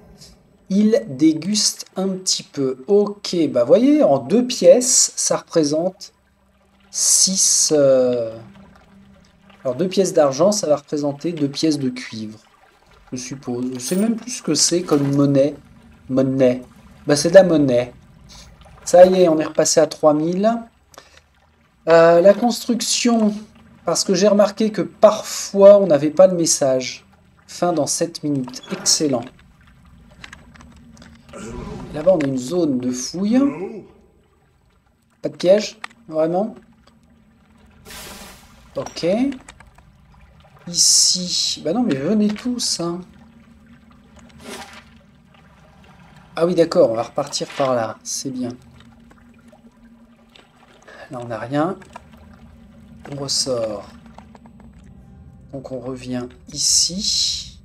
il déguste un petit peu. Ok, bah voyez, en 2 pièces, ça représente 6... Alors 2 pièces d'argent, ça va représenter 2 pièces de cuivre, je suppose. Je sais même plus ce que c'est comme monnaie. Monnaie. Bah c'est de la monnaie. Ça y est, on est repassé à 3000. La construction, parce que j'ai remarqué que parfois on n'avait pas le message. Fin dans 7 minutes. Excellent. Là-bas, on a une zone de fouille. Pas de piège, vraiment. Ok. Ici... Bah non, mais venez tous, hein. Ah oui, d'accord, on va repartir par là. C'est bien. Là, on n'a rien. On ressort. Donc, on revient ici.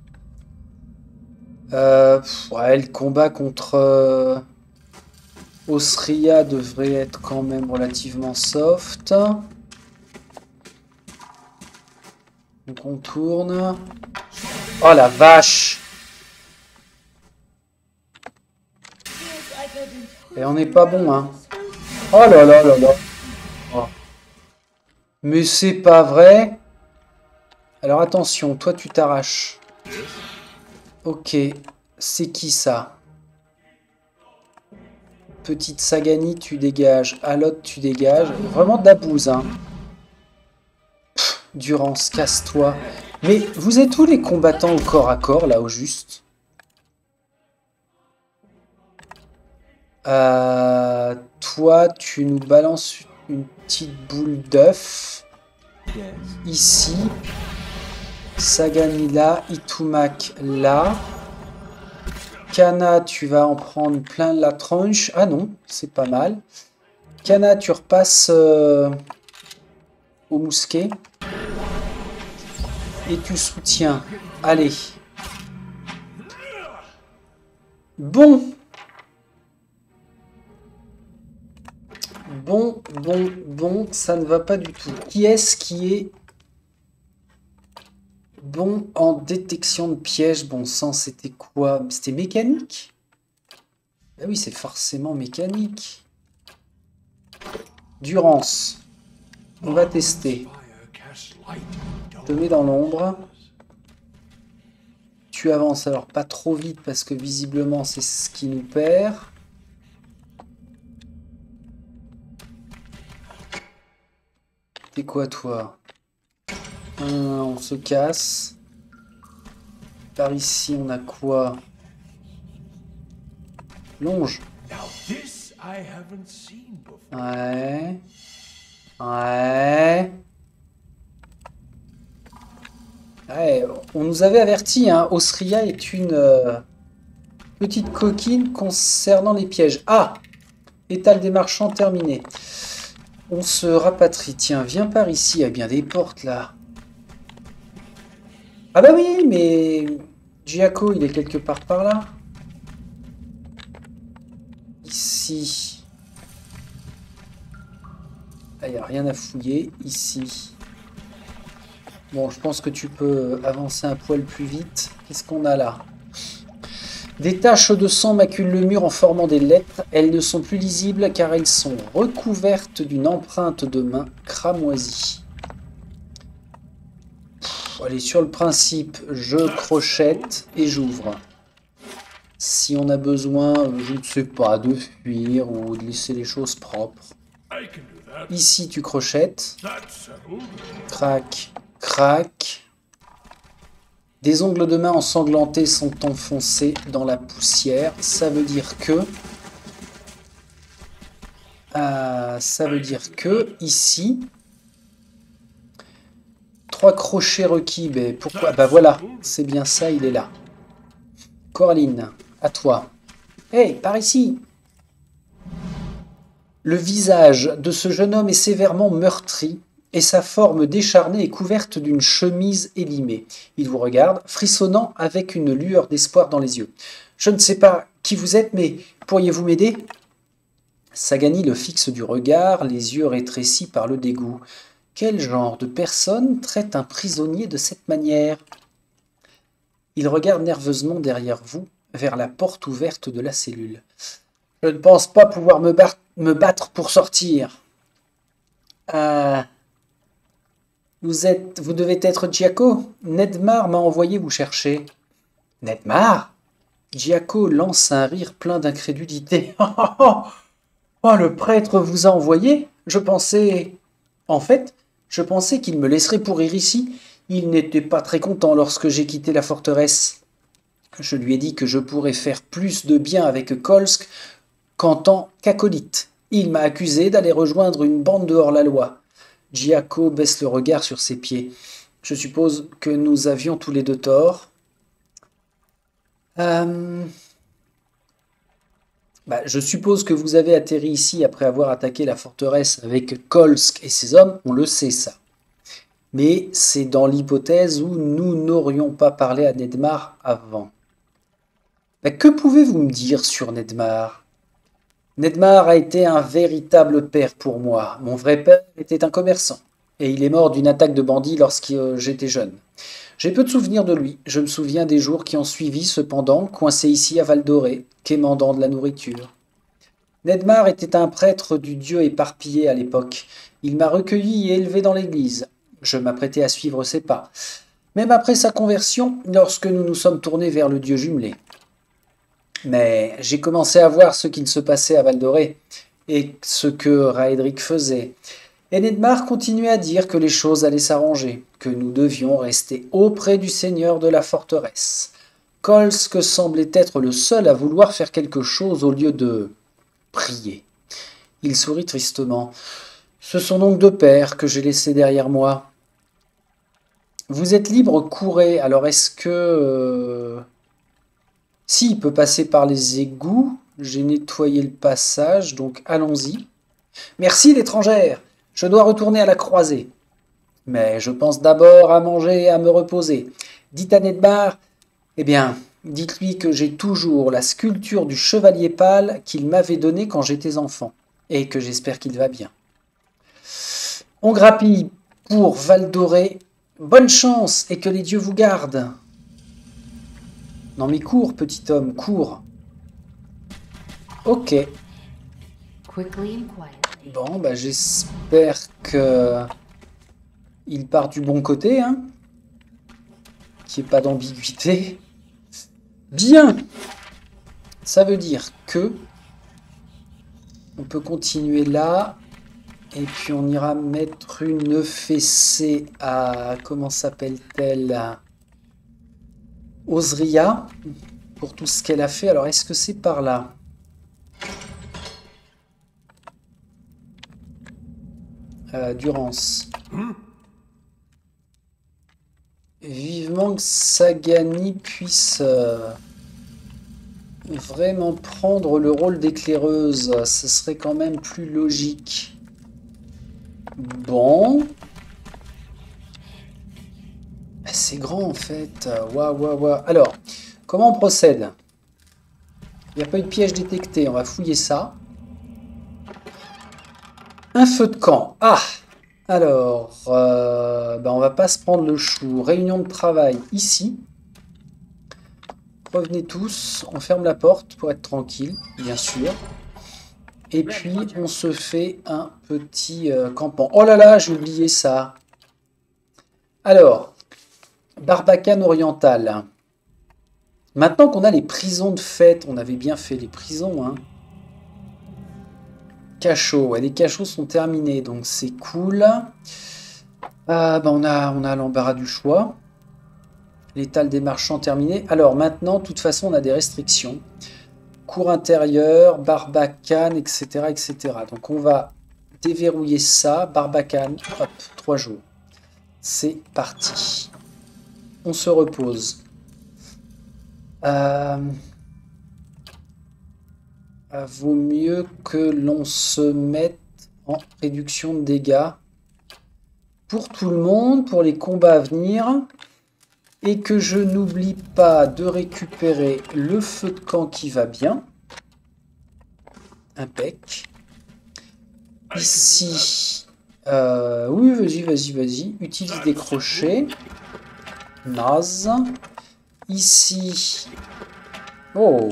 Ouais, le combat contre Osria devrait être quand même relativement soft. Donc, on tourne. Oh la vache! Et on n'est pas bon, hein. Oh là là là là. Oh. Mais c'est pas vrai. Alors attention, toi tu t'arraches. Ok, c'est qui ça? Petite Sagani, tu dégages. Alot, tu dégages. Vraiment de la bouse, hein. Pff, Durance, casse-toi. Mais vous êtes où les combattants au corps à corps, là, au juste? Toi, tu nous balances une petite boule d'œuf. Ici. Sagani là. Itumak là. Kana, tu vas en prendre plein la tronche. Ah non, c'est pas mal. Kana, tu repasses au mousquet. Et tu soutiens. Allez. Bon. Bon, ça ne va pas du tout. Qui est-ce qui est bon en détection de pièges? Bon sang, c'était quoi? C'était mécanique? Ah oui, c'est forcément mécanique. Durance. On va tester. Je te mets dans l'ombre. Tu avances, alors pas trop vite parce que visiblement c'est ce qui nous perd. T'es quoi toi? On se casse. Par ici on a quoi? Longe. Ouais. Ouais. Ouais, on nous avait averti, hein. Osria est une petite coquine concernant les pièges. Ah! Étal des marchands terminé. On se rapatrie. Tiens, viens par ici. Il y a bien des portes là. Ah bah oui, mais Giaco, il est quelque part par là. Ici. Ah, il n'y a rien à fouiller. Ici. Bon, je pense que tu peux avancer un poil plus vite. Qu'est-ce qu'on a là? Des taches de sang maculent le mur en formant des lettres. Elles ne sont plus lisibles car elles sont recouvertes d'une empreinte de main cramoisie. Allez, sur le principe, je crochette et j'ouvre. Si on a besoin, je ne sais pas, de fuir ou de laisser les choses propres. Ici, tu crochettes. Crac, crac. Des ongles de main ensanglantés sont enfoncés dans la poussière. Ça veut dire que... ici... 3 crochets requis. Ben, pourquoi? Bah voilà, c'est bien ça, il est là. Coraline, à toi. Hey, par ici! Le visage de ce jeune homme est sévèrement meurtri et sa forme décharnée est couverte d'une chemise élimée. Il vous regarde, frissonnant avec une lueur d'espoir dans les yeux. Je ne sais pas qui vous êtes, mais pourriez-vous m'aider? Sagani le fixe du regard, les yeux rétrécis par le dégoût. Quel genre de personne traite un prisonnier de cette manière? Il regarde nerveusement derrière vous, vers la porte ouverte de la cellule. Je ne pense pas pouvoir me battre pour sortir. Vous devez être Giaco. Nedmar m'a envoyé vous chercher. Nedmar? Giaco lance un rire plein d'incrédulité. Oh, le prêtre vous a envoyé? En fait, je pensais qu'il me laisserait pourrir ici. Il n'était pas très content lorsque j'ai quitté la forteresse. Je lui ai dit que je pourrais faire plus de bien avec Kolsk qu'en tant qu'acolyte. Il m'a accusé d'aller rejoindre une bande de hors-la-loi. Giaco baisse le regard sur ses pieds. Je suppose que nous avions tous les deux tort. Je suppose que vous avez atterri ici après avoir attaqué la forteresse avec Kolsk et ses hommes, on le sait ça. Mais c'est dans l'hypothèse où nous n'aurions pas parlé à Nedmar avant. Que pouvez-vous me dire sur Nedmar? Nedmar a été un véritable père pour moi. Mon vrai père était un commerçant, et il est mort d'une attaque de bandits lorsque j'étais jeune. J'ai peu de souvenirs de lui. Je me souviens des jours qui ont suivi, cependant, coincé ici à Val-d'Oré, quémandant de la nourriture. Nedmar était un prêtre du Dieu éparpillé à l'époque. Il m'a recueilli et élevé dans l'église. Je m'apprêtais à suivre ses pas. Même après sa conversion, lorsque nous nous sommes tournés vers le Dieu jumelé. Mais j'ai commencé à voir ce qu'il se passait à Val-d'Oré et ce que Raedric faisait. Et Nedmar continuait à dire que les choses allaient s'arranger, que nous devions rester auprès du seigneur de la forteresse. Kolsk semblait être le seul à vouloir faire quelque chose au lieu de prier. Il sourit tristement. Ce sont donc 2 pères que j'ai laissés derrière moi. Vous êtes libre, courez. Alors est-ce que... Si, il peut passer par les égouts. J'ai nettoyé le passage, donc allons-y. Merci l'étrangère. Je dois retourner à la croisée. Mais je pense d'abord à manger et à me reposer. Dites à Nedmar, eh bien, dites-lui que j'ai toujours la sculpture du chevalier pâle qu'il m'avait donnée quand j'étais enfant, et que j'espère qu'il va bien. On grappille pour Val-d'Oré. Bonne chance et que les dieux vous gardent. Non mais cours, petit homme, cours. Ok. Bon, j'espère que il part du bon côté, hein. Qu'il n'y ait pas d'ambiguïté. Bien. Ça veut dire que on peut continuer là. Et puis on ira mettre une fessée à... Comment s'appelle-t-elle? Osria. Pour tout ce qu'elle a fait. Alors est-ce que c'est par là? Durance. Vivement que Sagani puisse vraiment prendre le rôle d'éclaireuse. Ce serait quand même plus logique. Bon. C'est grand en fait. Waouh, waouh, waouh. Alors, comment on procède? Il n'y a pas eu de piège détecté. On va fouiller ça. Un feu de camp. Ah! Alors, on va pas se prendre le chou. Réunion de travail ici. Revenez tous. On ferme la porte pour être tranquille, bien sûr. Et puis, on se fait un petit campement. Oh là là, j'ai oublié ça. Alors, Barbacane orientale. Maintenant qu'on a les prisons de fête, on avait bien fait les prisons, hein. Cachots, ouais, les cachots sont terminés, donc c'est cool. On a l'embarras du choix. L'étal des marchands terminé. Alors maintenant, de toute façon, on a des restrictions. Cour intérieure, Barbacane, etc., etc. Donc on va déverrouiller ça. Barbacane, hop, 3 jours. C'est parti. On se repose. Vaut mieux que l'on se mette en réduction de dégâts pour tout le monde, pour les combats à venir. Et que je n'oublie pas de récupérer le feu de camp qui va bien. Impec. Ici. Oui, vas-y, vas-y, vas-y. Utilise des crochets. Naze. Ici. Oh,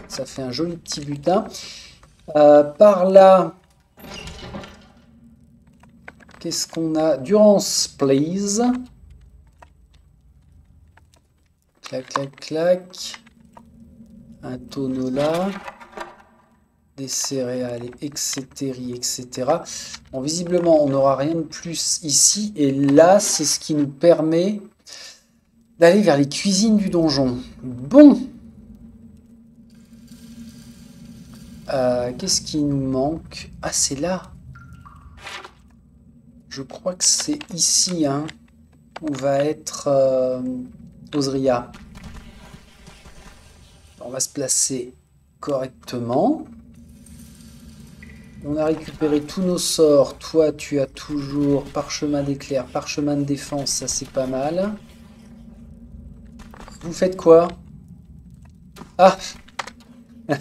ça fait un joli petit butin. Par là. Qu'est-ce qu'on a? Durance, please. Clac, clac, clac. Un tonneau là. Des céréales, etc., etc. Bon, visiblement, on n'aura rien de plus ici. Et là, c'est ce qui nous permet d'aller vers les cuisines du donjon. Bon. Qu'est-ce qui nous manque? Ah, c'est là. Je crois que c'est ici, hein, où va être Osria. On va se placer correctement. On a récupéré tous nos sorts. Toi, tu as toujours parchemin d'éclair, parchemin de défense, ça c'est pas mal. Vous faites quoi? Ah. Vous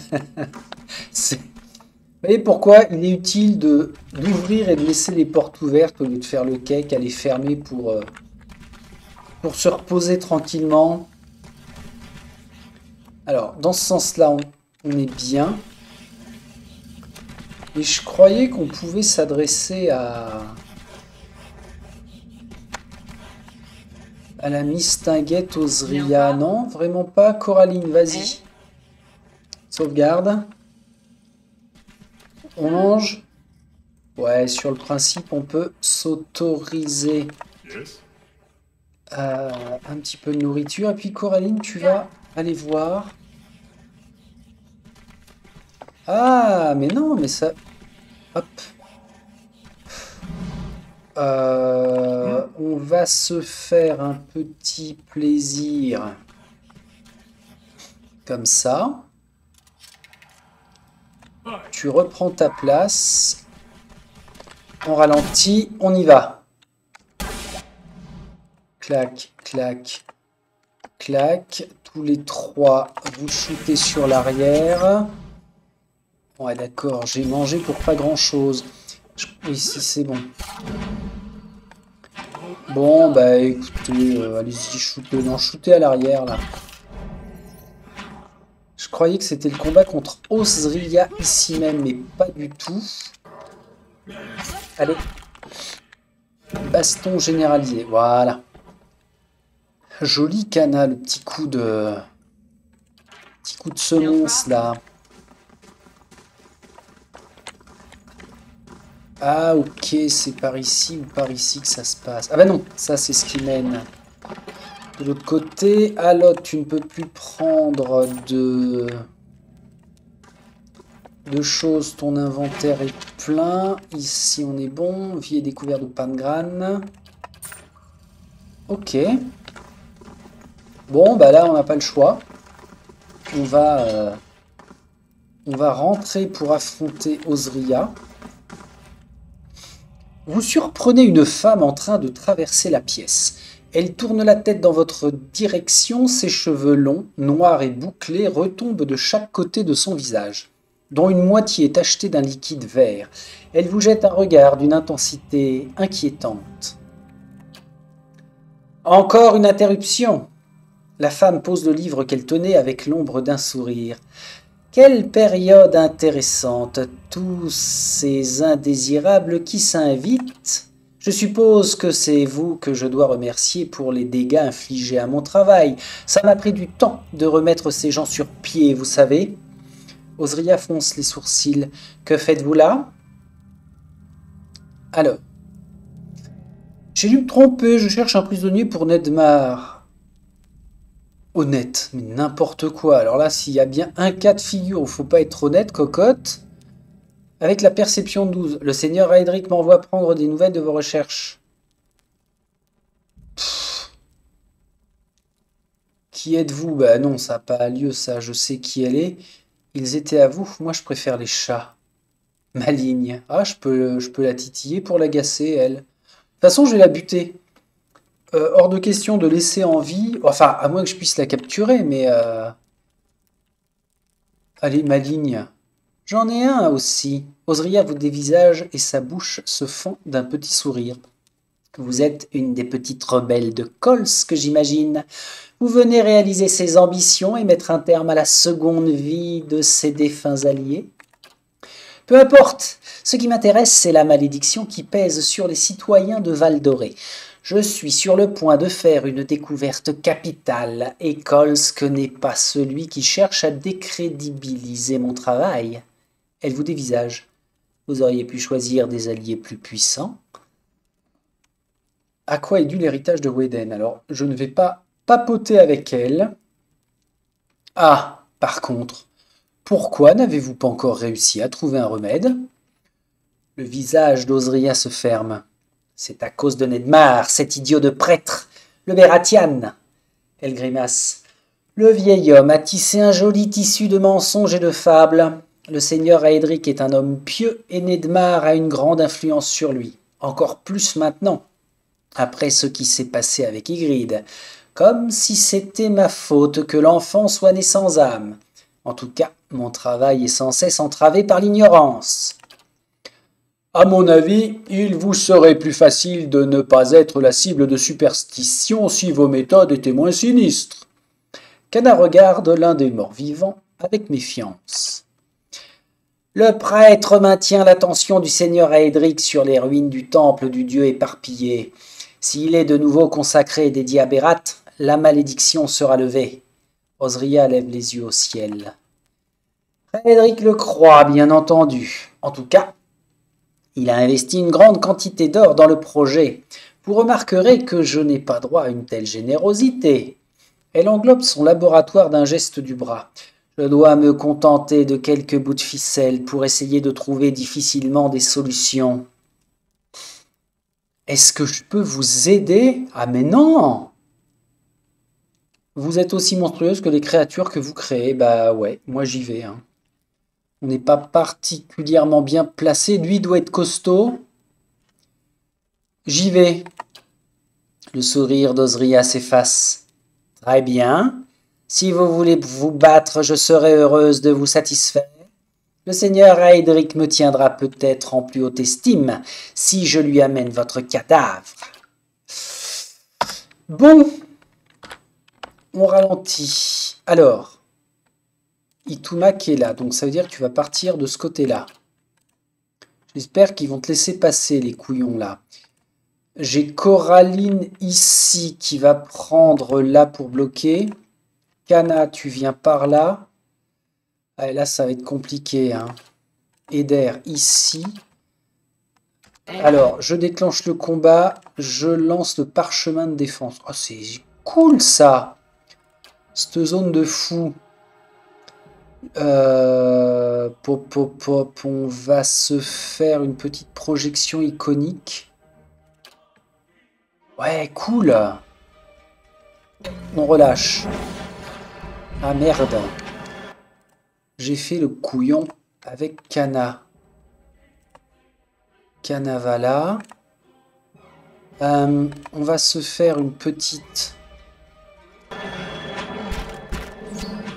voyez pourquoi il est utile d'ouvrir et de laisser les portes ouvertes au lieu de faire le cake, à les fermer pour se reposer tranquillement. Alors, dans ce sens-là, on est bien. Et je croyais qu'on pouvait s'adresser à la mistinguette Osria. Non, vraiment pas. Coraline, vas-y. Sauvegarde. On mange. Ouais, sur le principe, on peut s'autoriser un petit peu de nourriture. Et puis Coraline, tu vas aller voir. Ah, mais non, mais ça... Hop. On va se faire un petit plaisir. Comme ça. Tu reprends ta place. On ralentit, on y va. Clac, clac, clac. Tous les trois, vous shootez sur l'arrière. Ouais, d'accord, j'ai mangé pour pas grand-chose. Ici, c'est bon. Bon, bah écoutez, allez-y, shootez. Non, shootez à l'arrière, là. Je croyais que c'était le combat contre Osria ici même, mais pas du tout. Allez. Baston généralisé, voilà. Joli canal, le petit coup de... Petit coup de semonce, là. Ah, ok, c'est par ici ou par ici que ça se passe. Ah bah non, ça c'est ce qui mène. De l'autre côté, à l'autre, tu ne peux plus prendre de Deux choses, ton inventaire est plein. Ici, on est bon. Vie et découvert de pangrane. Ok. Bon, bah là, on n'a pas le choix. On va rentrer pour affronter Osria. Vous surprenez une femme en train de traverser la pièce. Elle tourne la tête dans votre direction, ses cheveux longs, noirs et bouclés retombent de chaque côté de son visage, dont une moitié est tachetée d'un liquide vert. Elle vous jette un regard d'une intensité inquiétante. Encore une interruption. La femme pose le livre qu'elle tenait avec l'ombre d'un sourire. Quelle période intéressante, tous ces indésirables qui s'invitent. Je suppose que c'est vous que je dois remercier pour les dégâts infligés à mon travail. Ça m'a pris du temps de remettre ces gens sur pied, vous savez. Osria fronce les sourcils. Que faites-vous là? Alors, j'ai dû me tromper, je cherche un prisonnier pour Nedmar. Honnête, mais n'importe quoi. Alors là, s'il y a bien un cas de figure où faut pas être honnête, cocotte, avec la perception 12, le seigneur Aedric m'envoie prendre des nouvelles de vos recherches. Pff. Qui êtes-vous? Bah non, ça n'a pas lieu, ça. Je sais qui elle est. Ils étaient à vous. Moi, je préfère les chats. Maligne. Ah, je peux la titiller pour l'agacer, elle. De toute façon, je vais la buter. Hors de question de laisser en vie. Enfin, à moins que je puisse la capturer, mais... Allez, maligne. J'en ai un aussi. Osria vous dévisage et sa bouche se fend d'un petit sourire. Vous êtes une des petites rebelles de Cols, que j'imagine. Vous venez réaliser ses ambitions et mettre un terme à la seconde vie de ses défunts alliés. Peu importe. Ce qui m'intéresse, c'est la malédiction qui pèse sur les citoyens de Val-Doré. Je suis sur le point de faire une découverte capitale, et Kolsk n'est pas celui qui cherche à décrédibiliser mon travail. Elle vous dévisage. Vous auriez pu choisir des alliés plus puissants. À quoi est dû l'héritage de Weden? Alors, je ne vais pas papoter avec elle. Ah, par contre, pourquoi n'avez-vous pas encore réussi à trouver un remède? Le visage d'Osria se ferme. C'est à cause de Nedmar, cet idiot de prêtre, le Bératian. Elle grimace. Le vieil homme a tissé un joli tissu de mensonges et de fables. Le seigneur Aedric est un homme pieux et Nedmar a une grande influence sur lui. Encore plus maintenant, après ce qui s'est passé avec Ygritte. Comme si c'était ma faute que l'enfant soit né sans âme. En tout cas, mon travail est sans cesse entravé par l'ignorance. À mon avis, il vous serait plus facile de ne pas être la cible de superstitions si vos méthodes étaient moins sinistres. Cana regarde l'un des morts vivants avec méfiance. Le prêtre maintient l'attention du seigneur Aedric sur les ruines du temple du dieu éparpillé. S'il est de nouveau consacré et dédié à Berat, la malédiction sera levée. Osria lève les yeux au ciel. Aedric le croit, bien entendu. En tout cas, il a investi une grande quantité d'or dans le projet. Vous remarquerez que je n'ai pas droit à une telle générosité. Elle englobe son laboratoire d'un geste du bras. Je dois me contenter de quelques bouts de ficelle pour essayer de trouver difficilement des solutions. Est-ce que je peux vous aider? Ah mais non! Vous êtes aussi monstrueuse que les créatures que vous créez. Bah ouais, moi j'y vais, hein. On n'est pas particulièrement bien placé. Lui doit être costaud. J'y vais. Le sourire d'Osria s'efface. Très bien. Si vous voulez vous battre, je serai heureuse de vous satisfaire. Le seigneur Aedric me tiendra peut-être en plus haute estime si je lui amène votre cadavre. Bon. On ralentit. Alors. Itumak est là, donc ça veut dire que tu vas partir de ce côté-là. J'espère qu'ils vont te laisser passer, les couillons là. J'ai Coraline ici qui va prendre là pour bloquer. Cana, tu viens par là. Ah, là, ça va être compliqué, hein. Eder ici. Alors, je déclenche le combat. Je lance le parchemin de défense. Oh, c'est cool ça. Cette zone de fou. Pop, pop, pop, on va se faire une petite projection iconique. Ouais, cool. On relâche. Ah merde. J'ai fait le couillon avec Kana. Canavala. On va se faire une petite...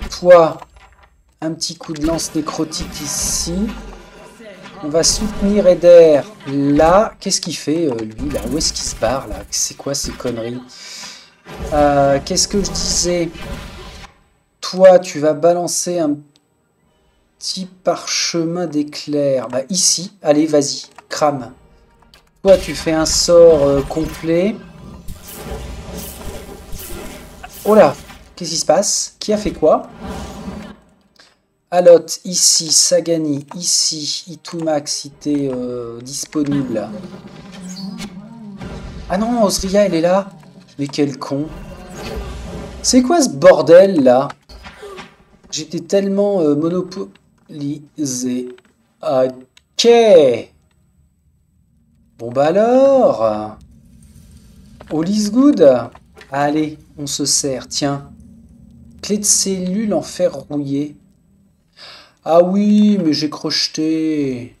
Toi, un petit coup de lance nécrotique ici. On va soutenir Eder là. Qu'est-ce qu'il fait, lui, là? Où est-ce qu'il se barre, là? C'est quoi ces conneries? Qu'est-ce que je disais? Toi, tu vas balancer un petit parchemin d'éclair. Bah, ici. Allez, vas-y. Crame. Toi, tu fais un sort complet. Oh là! Qu'est-ce qui se passe? Qui a fait quoi? Alot, ici. Sagani, ici. Itumax, si t'es disponible. Ah non, Osria, elle est là. Mais quel con. C'est quoi ce bordel, là? J'étais tellement monopolisé. Ok. Bon bah alors. All is good. Allez, on se sert. Tiens. Clé de cellule en fer rouillé. Ah oui, mais j'ai crocheté.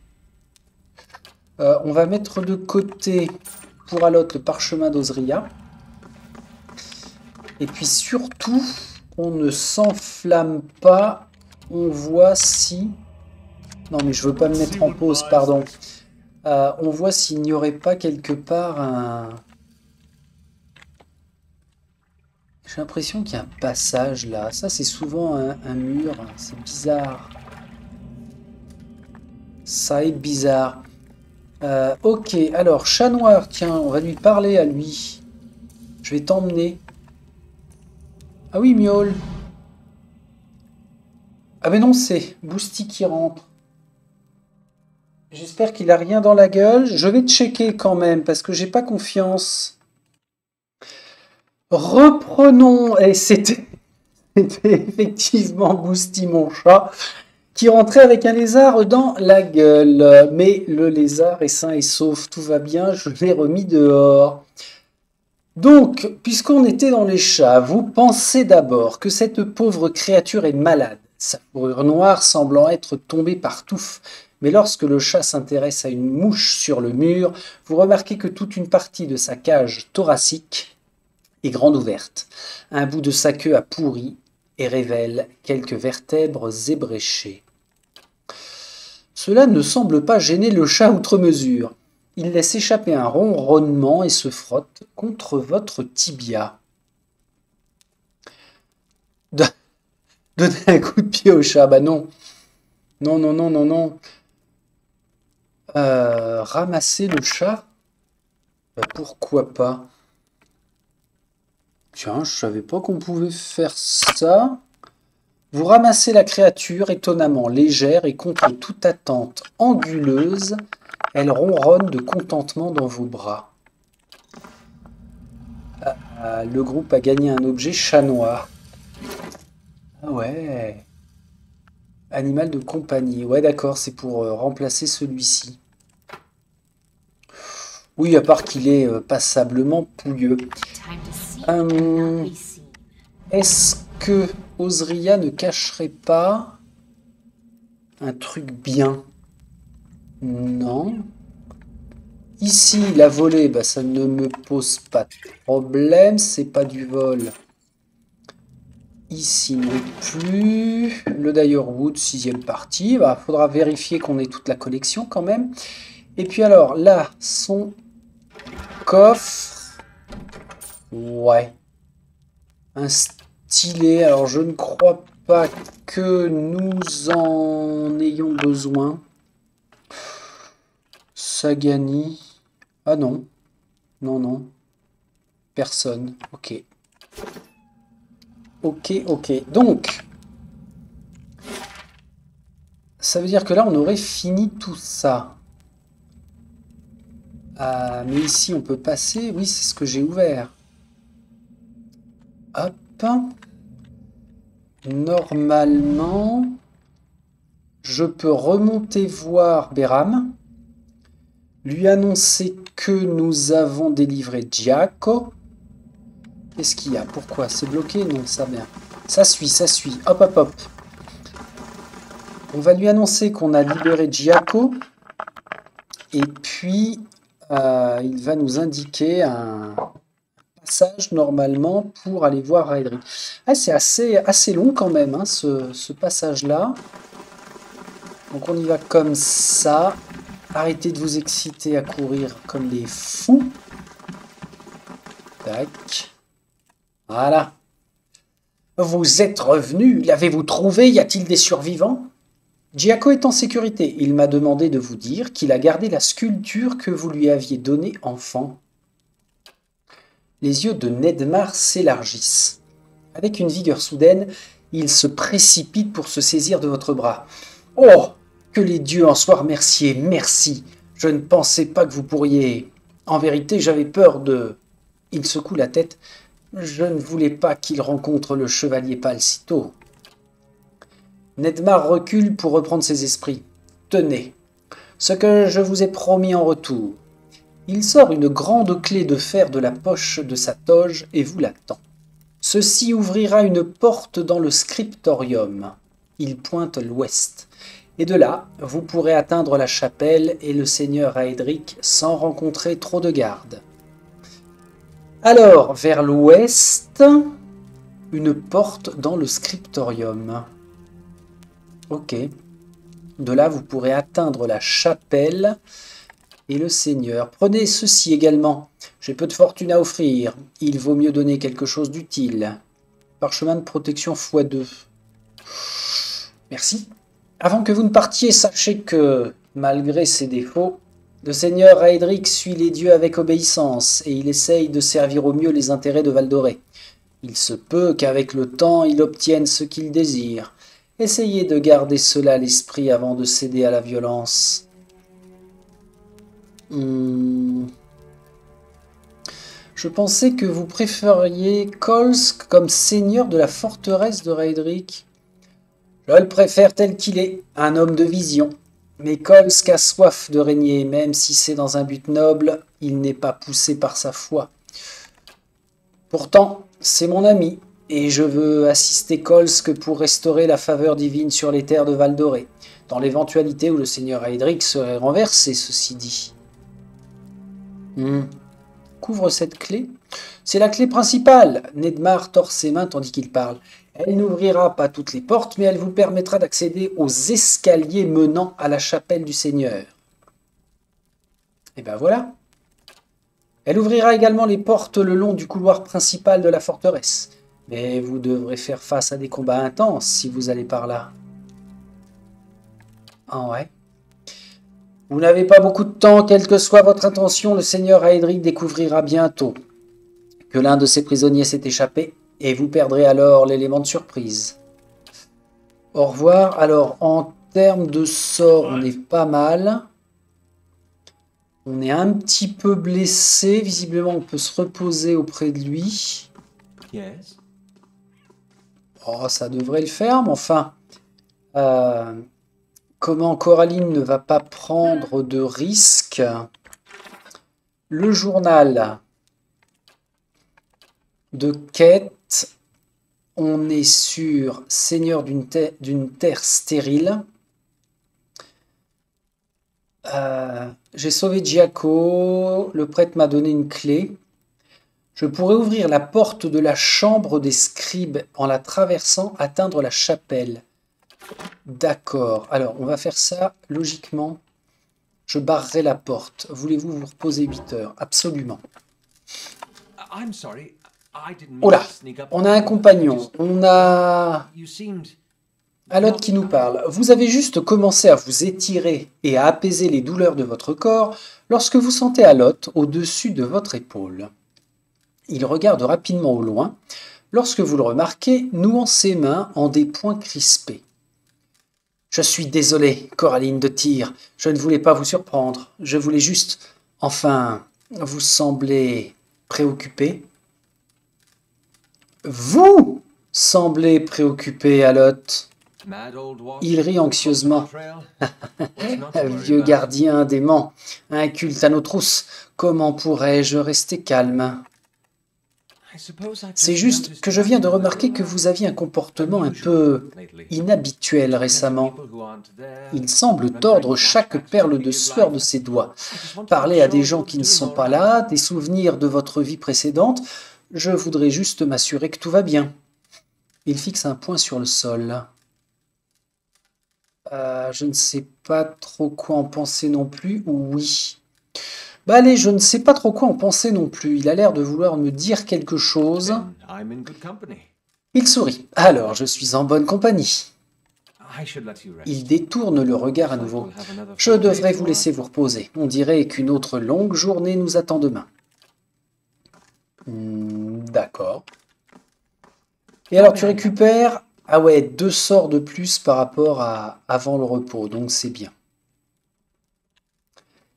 On va mettre de côté pour Alot le parchemin d'Osria. Et puis surtout, on ne s'enflamme pas. On voit si... Non mais je veux pas me mettre en pause, pardon. On voit s'il n'y aurait pas quelque part un... J'ai l'impression qu'il y a un passage là. Ça c'est souvent un mur. C'est bizarre. Ça est bizarre. Ok, alors chat noir, tiens, on va lui parler à lui. Je vais t'emmener. Ah oui, miaule. Ah mais non, c'est Boosty qui rentre. J'espère qu'il a rien dans la gueule. Je vais checker quand même parce que j'ai pas confiance. Reprenons. Et c'était effectivement Boosty, mon chat, qui rentrait avec un lézard dans la gueule. Mais le lézard est sain et sauf, tout va bien, je l'ai remis dehors. Donc, puisqu'on était dans les chats, vous pensez d'abord que cette pauvre créature est malade, sa fourrure noire semblant être tombée par touffe. Mais lorsque le chat s'intéresse à une mouche sur le mur, vous remarquez que toute une partie de sa cage thoracique est grande ouverte. Un bout de sa queue a pourri et révèle quelques vertèbres ébréchées. Cela ne semble pas gêner le chat outre mesure. Il laisse échapper un ronronnement et se frotte contre votre tibia. Donnez un coup de pied au chat, bah non. Non, non, non, non, non. Ramasser le chat? Bah pourquoi pas? Tiens, je savais pas qu'on pouvait faire ça. Vous ramassez la créature étonnamment légère et contre toute attente anguleuse, elle ronronne de contentement dans vos bras. Le groupe a gagné un objet chat noir. Ah ouais. Animal de compagnie. Ouais, d'accord, c'est pour remplacer celui-ci. Oui, à part qu'il est passablement pouilleux. Est-ce que Osria ne cacherait pas un truc bien? Non. Ici, la volée, bah, ça ne me pose pas de problème, c'est pas du vol. Ici non plus. Le Direwood, 6e partie. Bah, faudra vérifier qu'on ait toute la collection quand même. Et puis alors, là, son coffre. Ouais. Un stylet. Alors, je ne crois pas que nous en ayons besoin. Sagani. Ah non. Non, non. Personne. Ok. Ok, ok. Donc, ça veut dire que là, on aurait fini tout ça. Mais ici, on peut passer. Oui, c'est ce que j'ai ouvert. Hop. Normalement... je peux remonter voir Beram, lui annoncer que nous avons délivré Giaco. Qu'est-ce qu'il y a? Pourquoi? C'est bloqué? Non, ça bien. Ça suit, ça suit. Hop, hop, hop. On va lui annoncer qu'on a libéré Giaco. Et puis, il va nous indiquer un passage normalement pour aller voir Raedric. Ah, c'est assez long quand même, hein, ce passage-là. Donc on y va comme ça. Arrêtez de vous exciter à courir comme des fous. Tac. Voilà. Vous êtes revenu. L'avez-vous trouvé? Y a-t-il des survivants? Giaco est en sécurité. Il m'a demandé de vous dire qu'il a gardé la sculpture que vous lui aviez donnée enfant. Les yeux de Nedmar s'élargissent. Avec une vigueur soudaine, il se précipite pour se saisir de votre bras. Oh, que les dieux en soient remerciés, merci. Je ne pensais pas que vous pourriez... En vérité, j'avais peur de... Il secoue la tête. Je ne voulais pas qu'il rencontre le chevalier pâle si tôt. Nedmar recule pour reprendre ses esprits. Tenez, ce que je vous ai promis en retour. Il sort une grande clé de fer de la poche de sa toge et vous la tend. Ceci ouvrira une porte dans le scriptorium. Il pointe l'ouest. Et de là, vous pourrez atteindre la chapelle et le seigneur Raedric sans rencontrer trop de gardes. Alors, vers l'ouest, une porte dans le scriptorium. Ok. De là, vous pourrez atteindre la chapelle et le seigneur. Prenez ceci également. J'ai peu de fortune à offrir. Il vaut mieux donner quelque chose d'utile. Parchemin de protection x2. Merci. Avant que vous ne partiez, sachez que, malgré ses défauts, le seigneur Raedric suit les dieux avec obéissance et il essaye de servir au mieux les intérêts de Valdoré. Il se peut qu'avec le temps, il obtienne ce qu'il désire. Essayez de garder cela à l'esprit avant de céder à la violence. Je pensais que vous préfériez Kolsk comme seigneur de la forteresse de Raedric. Je le préfère tel qu'il est, un homme de vision. Mais Kolsk a soif de régner, même si c'est dans un but noble, il n'est pas poussé par sa foi. Pourtant, c'est mon ami, et je veux assister Kolsk pour restaurer la faveur divine sur les terres de Valdoré, dans l'éventualité où le seigneur Raedric serait renversé, ceci dit. Couvre cette clé. C'est la clé principale. Nedmar tord ses mains tandis qu'il parle. Elle n'ouvrira pas toutes les portes, mais elle vous permettra d'accéder aux escaliers menant à la chapelle du Seigneur. Et ben voilà. Elle ouvrira également les portes le long du couloir principal de la forteresse. Mais vous devrez faire face à des combats intenses si vous allez par là. Ah ouais. Vous n'avez pas beaucoup de temps, quelle que soit votre intention, le seigneur Raedric découvrira bientôt que l'un de ses prisonniers s'est échappé. Et vous perdrez alors l'élément de surprise. Au revoir. Alors, en termes de sort, on est pas mal. On est un petit peu blessé. Visiblement, on peut se reposer auprès de lui.
Yes.
Oh, ça devrait le faire, mais enfin... comment Coraline ne va pas prendre de risques? Le journal de quête. On est sur Seigneur d'une terre stérile. J'ai sauvé Giaco. Le prêtre m'a donné une clé. Je pourrais ouvrir la porte de la chambre des scribes en la traversant, atteindre la chapelle. D'accord. Alors, on va faire ça logiquement. Je barrerai la porte. Voulez-vous vous reposer 8 heures? Absolument. Oh là, on a un compagnon, on a Aloth qui nous parle. Vous avez juste commencé à vous étirer et à apaiser les douleurs de votre corps lorsque vous sentez Aloth au-dessus de votre épaule. Il regarde rapidement au loin. Lorsque vous le remarquez, nouant ses mains en des poings crispés. Je suis désolé, Coraline de Tyr. Je ne voulais pas vous surprendre. Je voulais juste... Enfin, vous semblez préoccupé. Vous semblez préoccupé, Aloth. Il rit anxieusement. Vieux gardien dément, inculte à nos trousses, comment pourrais-je rester calme? C'est juste que je viens de remarquer que vous aviez un comportement un peu inhabituel récemment. Il semble tordre chaque perle de sueur de ses doigts. Parler à des gens qui ne sont pas là, des souvenirs de votre vie précédente, je voudrais juste m'assurer que tout va bien. Il fixe un poing sur le sol. Je ne sais pas trop quoi en penser non plus, ou oui. Bah allez, je ne sais pas trop quoi en penser non plus. Il a l'air de vouloir me dire quelque chose. Il sourit. Alors, je suis en bonne compagnie. Il détourne le regard à nouveau. Je devrais vous laisser vous reposer. On dirait qu'une autre longue journée nous attend demain. D'accord. Et alors, tu récupères... Ah ouais, 2 sorts de plus par rapport à avant le repos, donc c'est bien.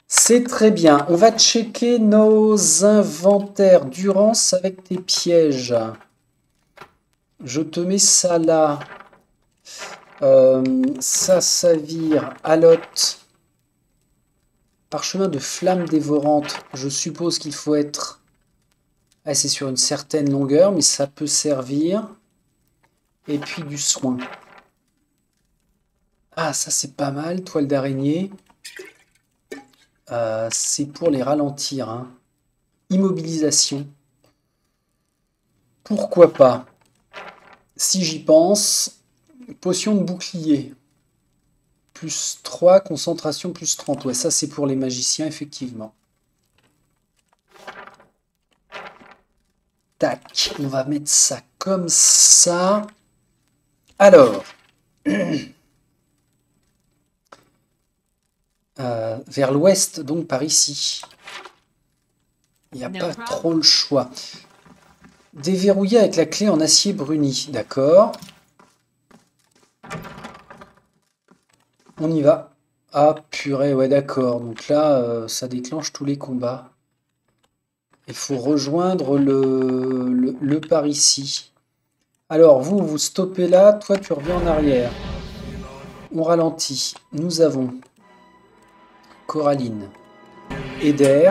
C'est très bien. On va checker nos inventaires d'urance avec tes pièges. Je te mets ça là. Ça vire. Alotte. Parchemin de flamme dévorante. Je suppose qu'il faut être... Ah, c'est sur une certaine longueur, mais ça peut servir. Et puis du soin. Ah, ça c'est pas mal. Toile d'araignée. C'est pour les ralentir. Hein. Immobilisation. Pourquoi pas? Si j'y pense. Potion de bouclier. Plus 3, concentration plus 30. Ouais, ça c'est pour les magiciens, effectivement. Tac, on va mettre ça comme ça. Alors. Vers l'ouest, donc par ici. Il n'y a pas trop le choix. Déverrouiller avec la clé en acier bruni. D'accord. On y va. Ah, purée, ouais, d'accord. Donc là, ça déclenche tous les combats. Il faut rejoindre le par ici. Alors, vous stoppez là. Toi, tu reviens en arrière. On ralentit. Nous avons Coraline. Eder.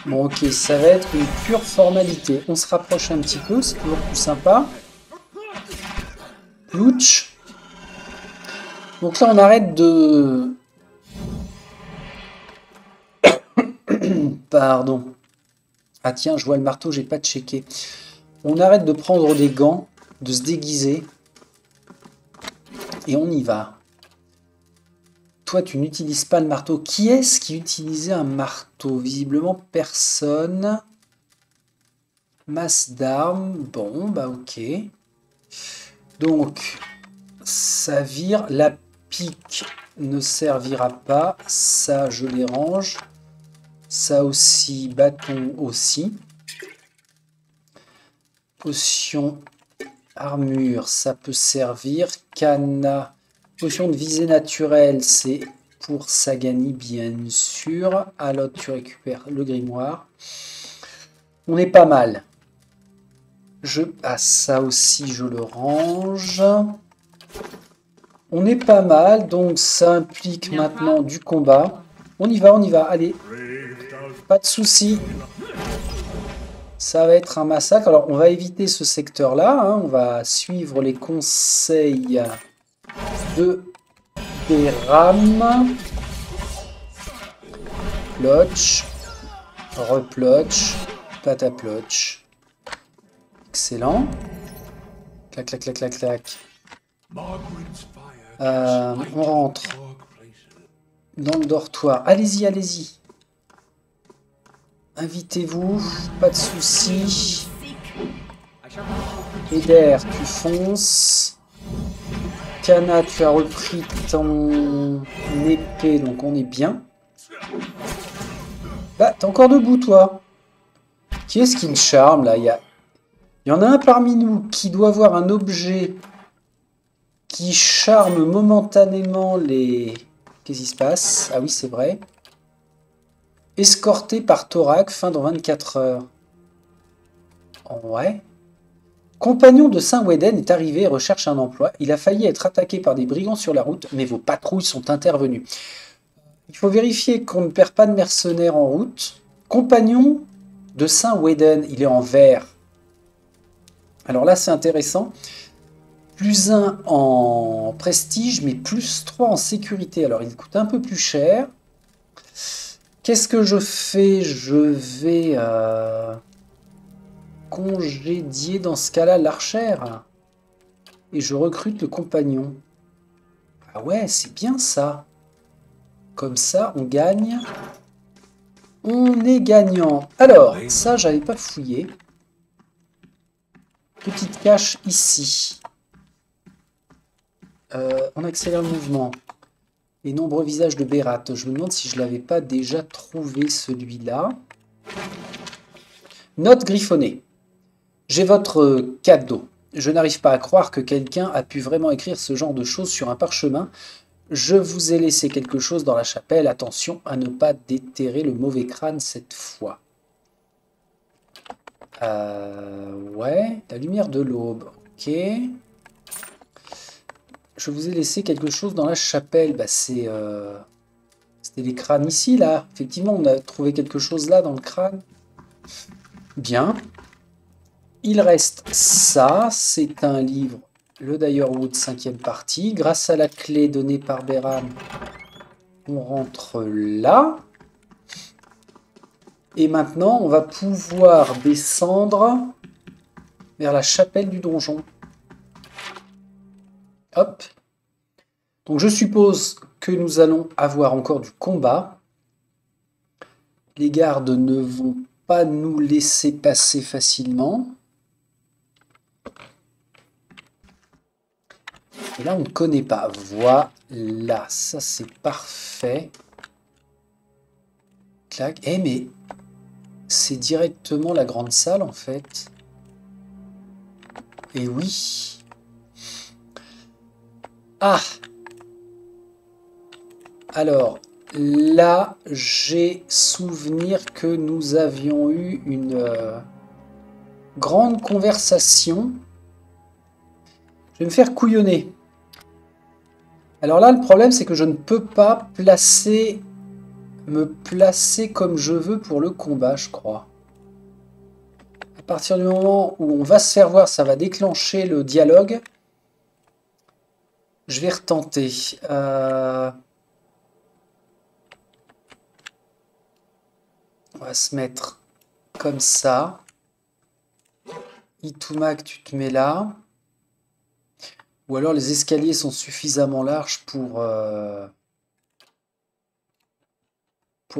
Bon, ok, ça va être une pure formalité. On se rapproche un petit peu, c'est toujours plus sympa. Louch. Donc là, on arrête de... Pardon. Ah tiens, je vois le marteau, j'ai pas checké. On arrête de prendre des gants, de se déguiser. Et on y va. Toi, tu n'utilises pas le marteau. Qui est-ce qui utilisait un marteau? Visiblement, personne. Masse d'armes. Bon, bah ok. Donc, ça vire. La pique ne servira pas. Ça, je les range. Ça aussi, bâton aussi. Potion, armure, ça peut servir. Cana. Potion de visée naturelle, c'est pour Sagani, bien sûr. Alors, tu récupères le grimoire. On est pas mal. Ah, ça aussi, je le range. On est pas mal, donc ça implique maintenant du combat. On y va, allez. Pas de souci. Ça va être un massacre. Alors, on va éviter ce secteur-là. Hein. On va suivre les conseils de des rames. Plotch. Replotch. Pataplotch. Excellent. Clac, clac, clac, clac, clac. On rentre dans le dortoir. Allez-y, allez-y. Invitez-vous. Pas de soucis. Eder, tu fonces. Kana, tu as repris ton épée, donc on est bien. Bah, t'es encore debout, toi. Qui est-ce qui me charme, là? Il y en a un parmi nous qui doit avoir un objet qui charme momentanément les... Qu'est-ce qui se passe? Ah oui, c'est vrai. Escorté par Thorak, fin dans 24 heures. Ouais. Compagnon de Saint-Weden est arrivé et recherche un emploi. Il a failli être attaqué par des brigands sur la route, mais vos patrouilles sont intervenues. Il faut vérifier qu'on ne perd pas de mercenaires en route. Compagnon de Saint-Weden, il est en vert. Alors là, c'est intéressant. Plus 1 en prestige, mais plus 3 en sécurité. Alors, il coûte un peu plus cher. Qu'est-ce que je fais? Je vais congédier dans ce cas-là l'archère. Et je recrute le compagnon. Ah ouais, c'est bien ça. Comme ça, on gagne. On est gagnant. Alors, ça, j'avais pas fouillé. Petite cache ici. On accélère le mouvement. Les nombreux visages de Berat. Je me demande si je l'avais pas déjà trouvé celui-là. Note griffonnée. J'ai votre cadeau. Je n'arrive pas à croire que quelqu'un a pu vraiment écrire ce genre de choses sur un parchemin. Je vous ai laissé quelque chose dans la chapelle. Attention à ne pas déterrer le mauvais crâne cette fois. Ouais, la lumière de l'aube. Ok. Je vous ai laissé quelque chose dans la chapelle. Bah, c'était les crânes ici, là. Effectivement, on a trouvé quelque chose là dans le crâne. Bien. Il reste ça. C'est un livre, le Dyerwood, 5e partie. Grâce à la clé donnée par Beram, on rentre là. Et maintenant, on va pouvoir descendre vers la chapelle du donjon. Hop. Donc je suppose que nous allons avoir encore du combat. Les gardes ne vont pas nous laisser passer facilement. Et là, on ne connaît pas. Voilà, ça c'est parfait. Clac. Eh mais c'est directement la grande salle en fait. Et oui. Ah! Alors, là, j'ai souvenir que nous avions eu une grande conversation. Je vais me faire couillonner. Alors là, le problème, c'est que je ne peux pas me placer comme je veux pour le combat, je crois. À partir du moment où on va se faire voir, ça va déclencher le dialogue. Je vais retenter. On va se mettre comme ça. Itumak, tu te mets là. Ou alors les escaliers sont suffisamment larges pour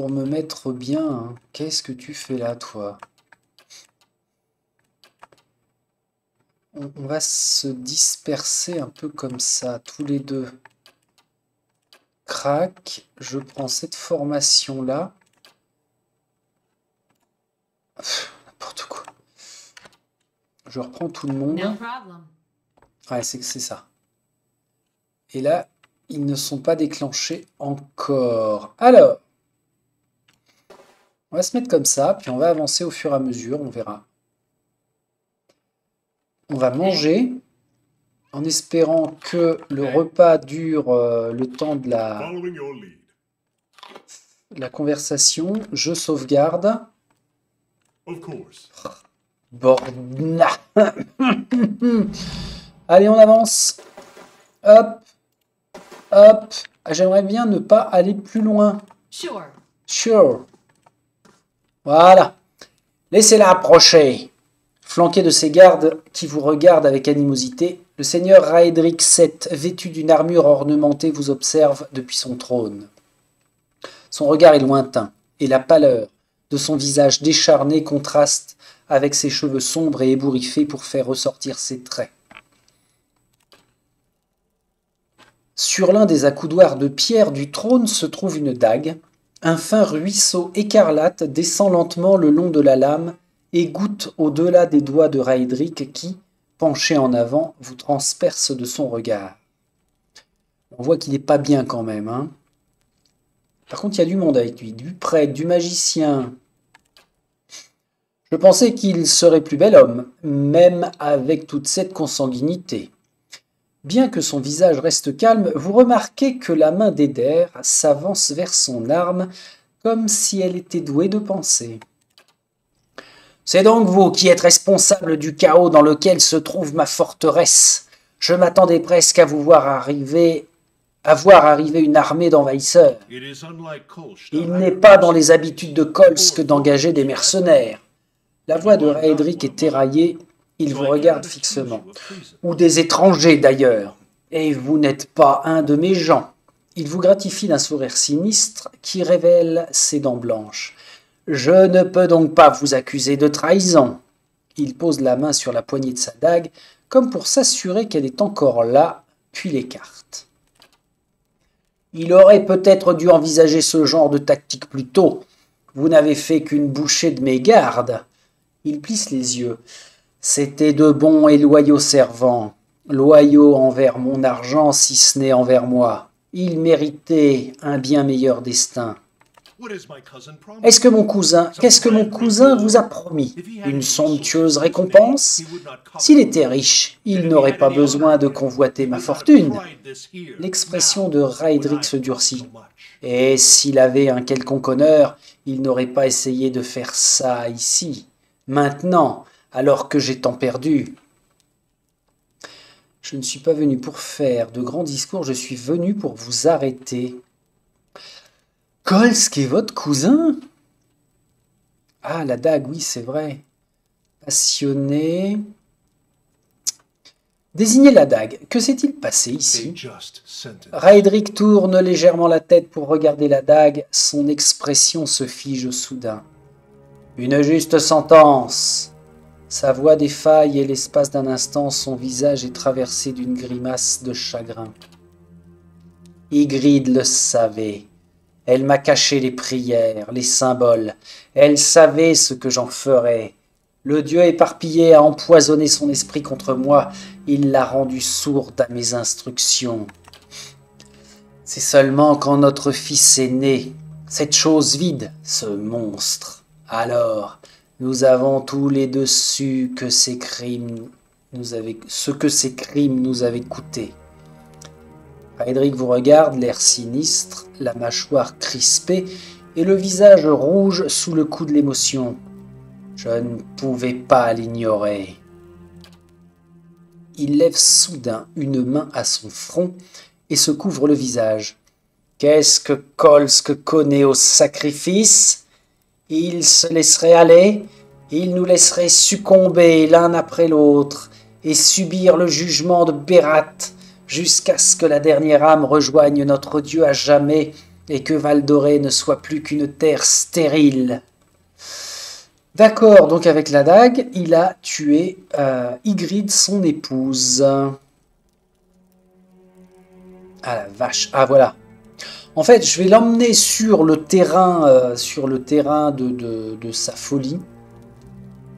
me mettre bien. Hein. Qu'est-ce que tu fais là, toi? On va se disperser un peu comme ça, tous les deux. Crac, je prends cette formation-là. N'importe quoi. Je reprends tout le monde. Ouais, c'est ça. Et là, ils ne sont pas déclenchés encore. Alors, on va se mettre comme ça, puis on va avancer au fur et à mesure, on verra. On va manger, en espérant que le repas dure le temps de la conversation. Je sauvegarde. Borna. Allez, on avance. Hop. Hop. J'aimerais bien ne pas aller plus loin. Sure. Voilà. Laissez-la approcher. Flanqué de ses gardes qui vous regardent avec animosité, le seigneur Raedric VII, vêtu d'une armure ornementée, vous observe depuis son trône. Son regard est lointain, et la pâleur de son visage décharné contraste avec ses cheveux sombres et ébouriffés pour faire ressortir ses traits. Sur l'un des accoudoirs de pierre du trône se trouve une dague. Un fin ruisseau écarlate descend lentement le long de la lame et goutte au-delà des doigts de Raedric qui, penché en avant, vous transperce de son regard. On voit qu'il n'est pas bien quand même. Hein. Par contre, il y a du monde avec lui. Du prêtre, du magicien. Je pensais qu'il serait plus bel homme, même avec toute cette consanguinité. Bien que son visage reste calme, vous remarquez que la main d'Eder s'avance vers son arme comme si elle était douée de pensée. C'est donc vous qui êtes responsable du chaos dans lequel se trouve ma forteresse. Je m'attendais presque à voir arriver une armée d'envahisseurs. Il n'est pas dans les habitudes de Kolsk d'engager des mercenaires. La voix de Raedric est éraillée, il vous regarde fixement. Ou des étrangers d'ailleurs. Et vous n'êtes pas un de mes gens. Il vous gratifie d'un sourire sinistre qui révèle ses dents blanches. Je ne peux donc pas vous accuser de trahison. Il pose la main sur la poignée de sa dague, comme pour s'assurer qu'elle est encore là, puis l'écarte. Il aurait peut-être dû envisager ce genre de tactique plus tôt. Vous n'avez fait qu'une bouchée de mes gardes. Il plisse les yeux. C'étaient de bons et loyaux servants, loyaux envers mon argent si ce n'est envers moi. Ils méritaient un bien meilleur destin. Qu'est-ce que mon cousin vous a promis? Une somptueuse récompense? S'il était riche, il n'aurait pas besoin de convoiter ma fortune. L'expression de Raedric se durcit. Et s'il avait un quelconque honneur, il n'aurait pas essayé de faire ça ici. Maintenant, alors que j'ai tant perdu. Je ne suis pas venu pour faire de grands discours, je suis venu pour vous arrêter. Kolsk est votre cousin? Ah, la dague, oui, c'est vrai. Passionné. Désignez la dague. Que s'est-il passé ici? Raedric tourne légèrement la tête pour regarder la dague. Son expression se fige soudain. Une juste sentence. Sa voix défaille et l'espace d'un instant, son visage est traversé d'une grimace de chagrin. Ygritte le savait. Elle m'a caché les prières, les symboles. Elle savait ce que j'en ferais. Le dieu éparpillé a empoisonné son esprit contre moi. Il l'a rendu sourde à mes instructions. C'est seulement quand notre fils est né, cette chose vide, ce monstre. Alors, nous avons tous les deux su que ce que ces crimes nous avaient coûté. Raedric vous regarde, l'air sinistre, la mâchoire crispée et le visage rouge sous le coup de l'émotion. Je ne pouvais pas l'ignorer. Il lève soudain une main à son front et se couvre le visage. Qu'est-ce que Kolsk connaît au sacrifice? Il se laisserait aller, il nous laisserait succomber l'un après l'autre et subir le jugement de Berat, jusqu'à ce que la dernière âme rejoigne notre Dieu à jamais et que Valdoré ne soit plus qu'une terre stérile. D'accord, donc avec la dague, il a tué Ygritte, son épouse. Ah la vache, ah voilà. En fait, je vais l'emmener sur le terrain, de sa folie,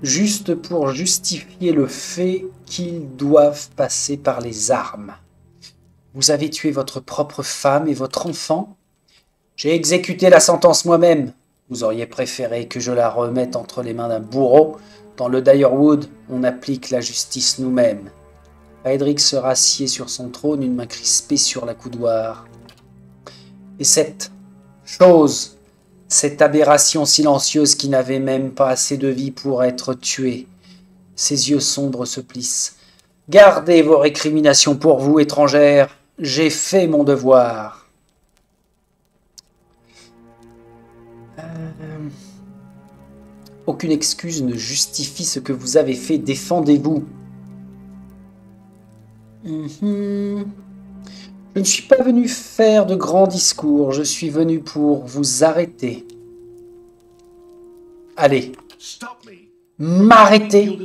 juste pour justifier le fait qu'ils doivent passer par les armes. Vous avez tué votre propre femme et votre enfant? J'ai exécuté la sentence moi-même. Vous auriez préféré que je la remette entre les mains d'un bourreau. Dans le Direwood, on applique la justice nous-mêmes. Raedric se rassied sur son trône, une main crispée sur la coudoir. Et cette chose, cette aberration silencieuse qui n'avait même pas assez de vie pour être tuée. Ses yeux sombres se plissent. Gardez vos récriminations pour vous, étrangères. J'ai fait mon devoir. Aucune excuse ne justifie ce que vous avez fait. Défendez-vous. Je ne suis pas venu faire de grands discours. Je suis venu pour vous arrêter. Allez. M'arrêter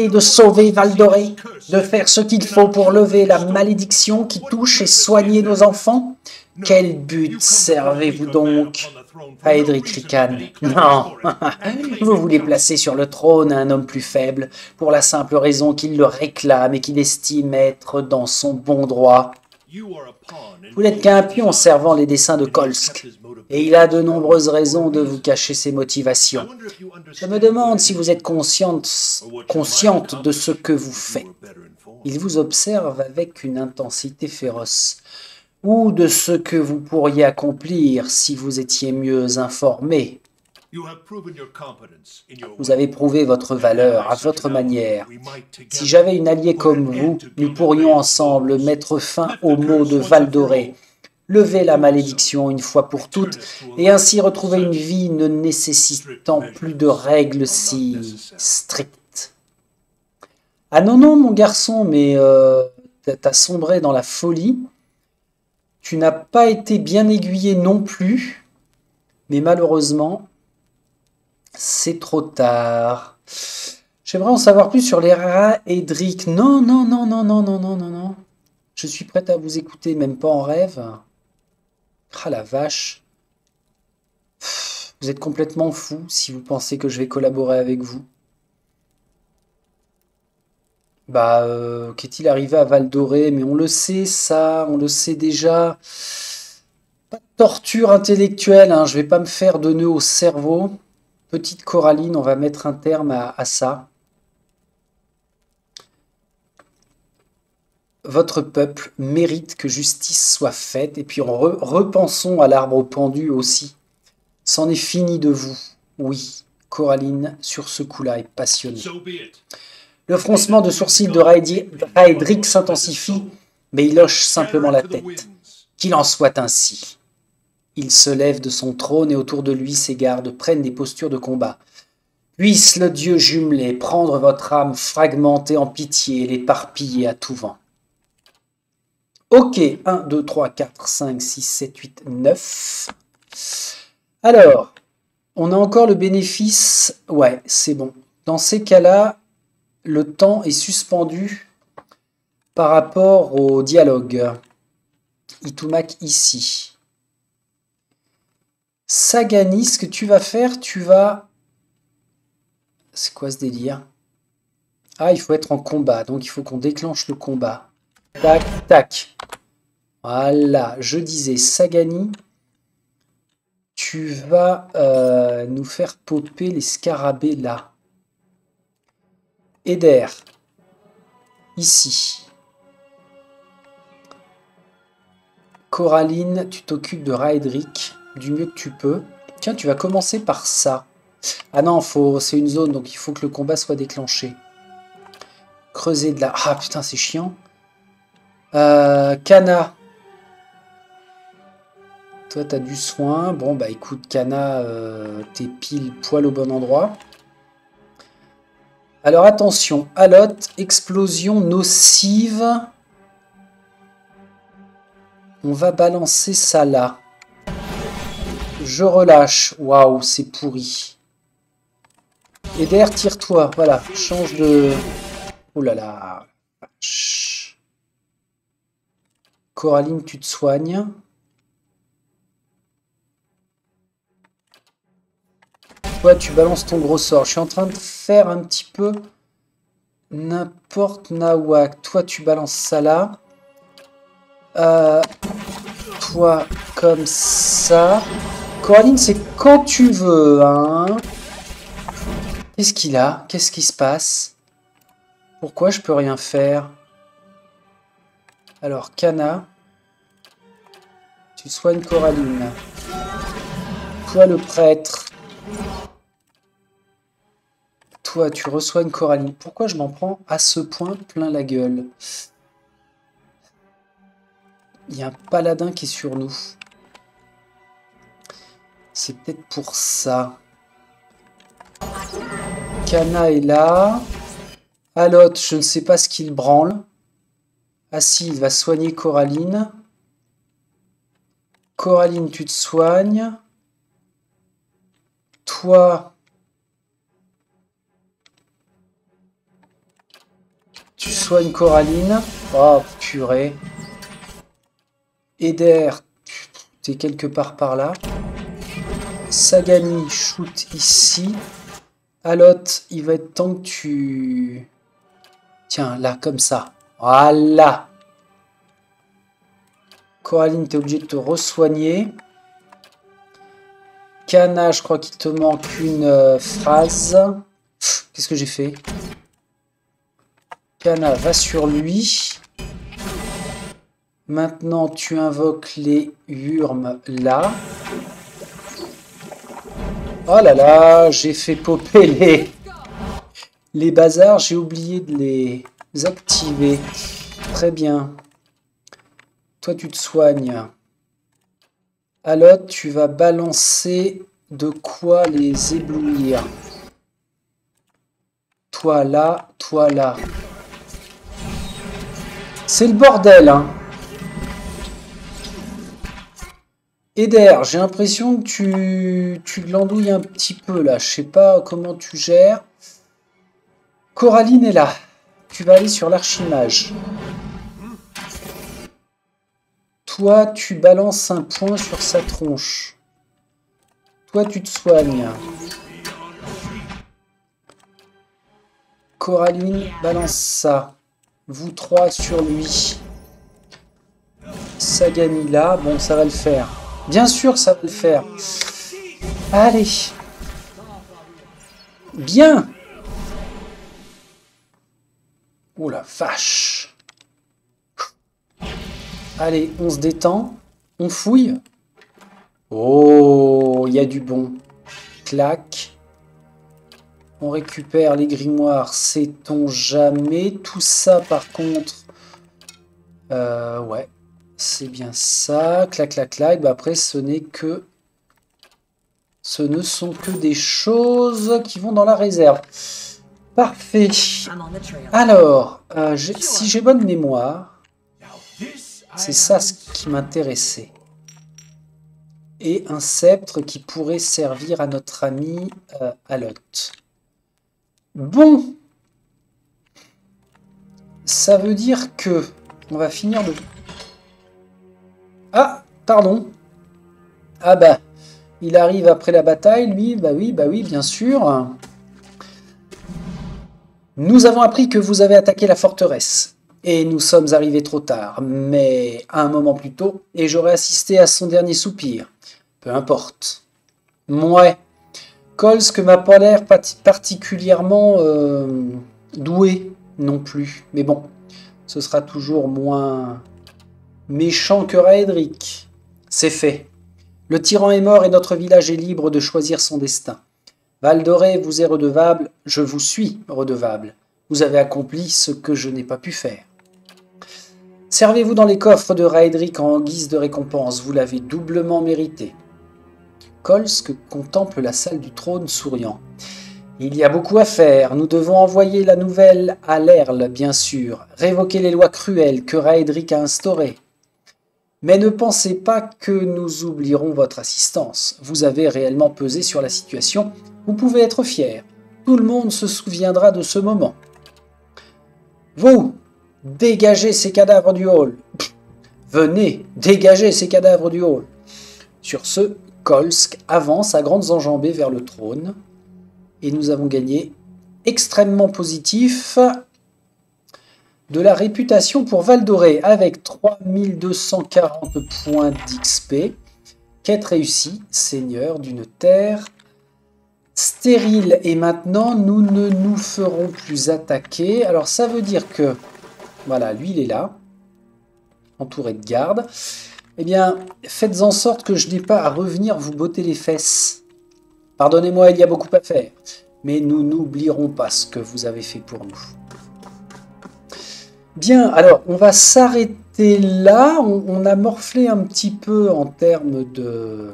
de sauver Valdoré, de faire ce qu'il faut pour lever la malédiction qui touche et soigner nos enfants. Quel but servez-vous donc? Raedric ricane. Non, vous voulez placer sur le trône un homme plus faible, pour la simple raison qu'il le réclame et qu'il estime être dans son bon droit. Vous n'êtes qu'un pion servant les desseins de Kolsk, Et il a de nombreuses raisons de vous cacher ses motivations. Je me demande si vous êtes consciente de ce que vous faites. Il vous observe avec une intensité féroce. Ou de ce que vous pourriez accomplir si vous étiez mieux informé. Vous avez prouvé votre valeur à votre manière. Si j'avais une alliée comme vous, nous pourrions ensemble mettre fin aux maux de Valdoré, lever la malédiction une fois pour toutes, et ainsi retrouver une vie ne nécessitant plus de règles si strictes. Ah non, non, mon garçon, mais t'as sombré dans la folie. Tu n'as pas été bien aiguillé non plus, mais malheureusement, c'est trop tard. J'aimerais en savoir plus sur les rats Edric. Non, non, non, non, non, non, non, non, non. Je suis prête à vous écouter, même pas en rêve. Ah la vache. Vous êtes complètement fou si vous pensez que je vais collaborer avec vous. Bah, qu'est-il arrivé à Valdoré? Mais on le sait, ça, on le sait déjà. Pas de torture intellectuelle, hein, je vais pas me faire de nœuds au cerveau. Petite Coraline, on va mettre un terme à ça. Votre peuple mérite que justice soit faite, et puis repensons à l'arbre pendu aussi. C'en est fini de vous. Oui, Coraline, sur ce coup-là, est passionnée. Le froncement de sourcils de Raedric s'intensifie, mais il hoche simplement la tête. Qu'il en soit ainsi. Il se lève de son trône et autour de lui ses gardes prennent des postures de combat. Puisse le dieu jumelé prendre votre âme fragmentée en pitié et l'éparpiller à tout vent. Ok, 1, 2, 3, 4, 5, 6, 7, 8, 9. Alors, on a encore le bénéfice. Ouais, c'est bon. Dans ces cas-là, le temps est suspendu par rapport au dialogue. Itumak ici. Sagani, ce que tu vas faire, tu vas... C'est quoi ce délire? Ah, il faut être en combat, donc il faut qu'on déclenche le combat. Tac, tac. Voilà, je disais, Sagani, tu vas nous faire popper les scarabées là. Eder, ici. Coraline, tu t'occupes de Raedric du mieux que tu peux. Tiens, tu vas commencer par ça. Ah non, c'est une zone, donc il faut que le combat soit déclenché. Creuser de la... Ah putain, c'est chiant. Kana. Toi, t'as du soin. Bon, bah écoute, Kana, t'es pile poil au bon endroit. Alors attention, Alot, explosion nocive. On va balancer ça là. Je relâche. Waouh, c'est pourri. Eder, tire-toi. Voilà, change de... Oh là là. Chut. Coraline, tu te soignes. Toi, tu balances ton gros sort. Je suis en train de faire un petit peu n'importe nawak. Toi, tu balances ça là. Toi, comme ça. Coraline, c'est quand tu veux, hein. Qu'est-ce qu'il a? Qu'est-ce qui se passe? Pourquoi je peux rien faire? Alors, Kana. Tu soignes Coraline. Toi, le prêtre. Toi, tu resoignes Coraline. Pourquoi je m'en prends à ce point plein la gueule? Il y a un paladin qui est sur nous. C'est peut-être pour ça. Kana est là. Alot, je ne sais pas ce qu'il branle. Ah si, il va soigner Coraline. Coraline, tu te soignes. Toi, tu soignes Coraline. Oh, purée. Eder, tu es quelque part par là. Sagani, shoot ici. Alot, il va être temps que tu... Tiens, là, comme ça. Voilà. Coraline, tu es obligé de te re-soigner. Kana, je crois qu'il te manque une phrase. Qu'est-ce que j'ai fait? Kana, va sur lui. Maintenant, tu invoques les Wurms là. Oh là là, j'ai fait popper les bazars. J'ai oublié de les activer. Très bien. Toi, tu te soignes. Alors, tu vas balancer de quoi les éblouir. Toi là, toi là. C'est le bordel, hein. Eder, j'ai l'impression que tu glandouilles un petit peu là. Je sais pas comment tu gères. Coraline est là. Tu vas aller sur l'archimage. Toi, tu balances un point sur sa tronche. Toi, tu te soignes. Coraline, balance ça. Vous trois sur lui. Sagani là. Bon, ça va le faire. Bien sûr, ça va le faire. Allez. Bien. Oh la vache. Allez, on se détend. On fouille. Oh, il y a du bon. Clac. On récupère les grimoires, sait-on jamais. Tout ça, par contre... ouais, c'est bien ça. Clac, clac, clac. Bah après, ce n'est que... Ce ne sont que des choses qui vont dans la réserve. Parfait. Alors, si j'ai bonne mémoire, c'est ça ce qui m'intéressait. Et un sceptre qui pourrait servir à notre ami Alot. Bon. Ça veut dire que... On va finir de... Ah, pardon. Ah bah... Il arrive après la bataille, lui. Bah oui, bien sûr. Nous avons appris que vous avez attaqué la forteresse. Et nous sommes arrivés trop tard, mais un moment plus tôt, et j'aurais assisté à son dernier soupir. Peu importe. Mouais. Kolsk m'a pas l'air particulièrement doué non plus. Mais bon, ce sera toujours moins méchant que Raedric. C'est fait. Le tyran est mort et notre village est libre de choisir son destin. Valdoré vous est redevable, je vous suis redevable. Vous avez accompli ce que je n'ai pas pu faire. Servez-vous dans les coffres de Raedric en guise de récompense, vous l'avez doublement mérité. Kolsk contemple la salle du trône souriant. Il y a beaucoup à faire, nous devons envoyer la nouvelle à l'Erl, bien sûr, révoquer les lois cruelles que Raedric a instaurées. Mais ne pensez pas que nous oublierons votre assistance. Vous avez réellement pesé sur la situation. Vous pouvez être fier. Tout le monde se souviendra de ce moment. Vous, dégagez ces cadavres du hall. Venez, dégagez ces cadavres du hall. Sur ce, Kolsk avance à grandes enjambées vers le trône. Et nous avons gagné extrêmement positif de la réputation pour Valdoré avec 3240 points d'XP. Quête réussie, seigneur d'une terre stérile. Et maintenant, nous ne nous ferons plus attaquer. Alors ça veut dire que, voilà, lui il est là, entouré de gardes. Eh bien, faites en sorte que je n'ai pas à revenir vous botter les fesses. Pardonnez-moi, il y a beaucoup à faire. Mais nous n'oublierons pas ce que vous avez fait pour nous. Bien, alors, on va s'arrêter là. On a morflé un petit peu en termes de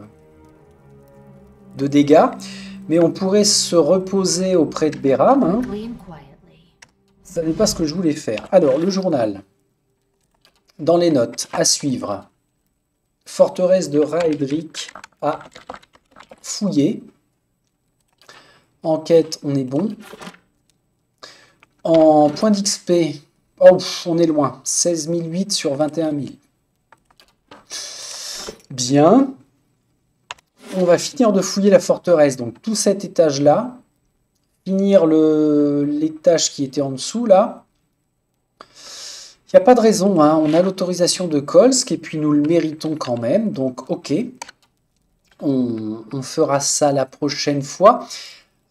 dégâts. Mais on pourrait se reposer auprès de Béram. Hein. Ça n'est pas ce que je voulais faire. Alors, le journal. Dans les notes, à suivre. Forteresse de Raedric à fouiller. Enquête, on est bon. En points d'XP, oh, on est loin. 16 008 sur 21 000. Bien. On va finir de fouiller la forteresse. Donc tout cet étage-là. Finir l'étage qui était en dessous, là. Il n'y a pas de raison. Hein. On a l'autorisation de Kolsk et puis nous le méritons quand même. Donc ok. On fera ça la prochaine fois.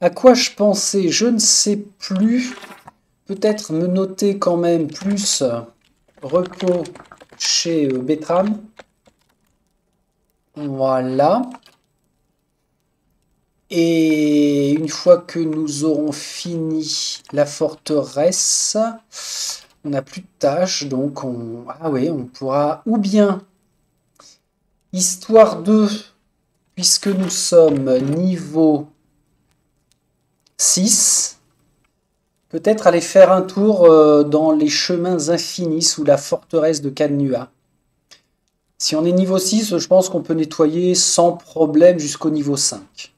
À quoi je pensais? Je ne sais plus. Peut-être me noter quand même plus repos chez Bertram. Voilà. Et une fois que nous aurons fini la forteresse, on n'a plus de tâches, donc ah oui, on pourra, ou bien, histoire de, puisque nous sommes niveau 6, peut-être aller faire un tour dans les chemins infinis sous la forteresse de Kadnua. Si on est niveau 6, je pense qu'on peut nettoyer sans problème jusqu'au niveau 5.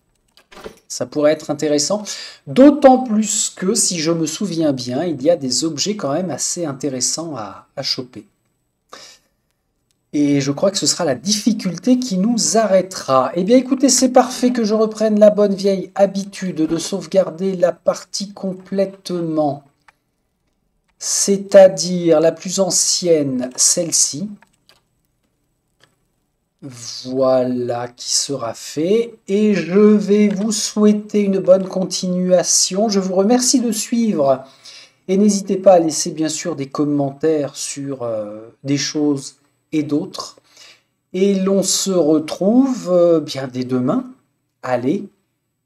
Ça pourrait être intéressant, d'autant plus que, si je me souviens bien, il y a des objets quand même assez intéressants à choper. Et je crois que ce sera la difficulté qui nous arrêtera. Eh bien écoutez, c'est parfait que je reprenne la bonne vieille habitude de sauvegarder la partie complètement. C'est-à-dire la plus ancienne, celle-ci. Voilà qui sera fait. Et je vais vous souhaiter une bonne continuation. Je vous remercie de suivre. Et n'hésitez pas à laisser bien sûr des commentaires sur des choses et d'autres. Et l'on se retrouve bien dès demain. Allez,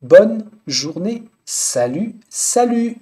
bonne journée. Salut, salut!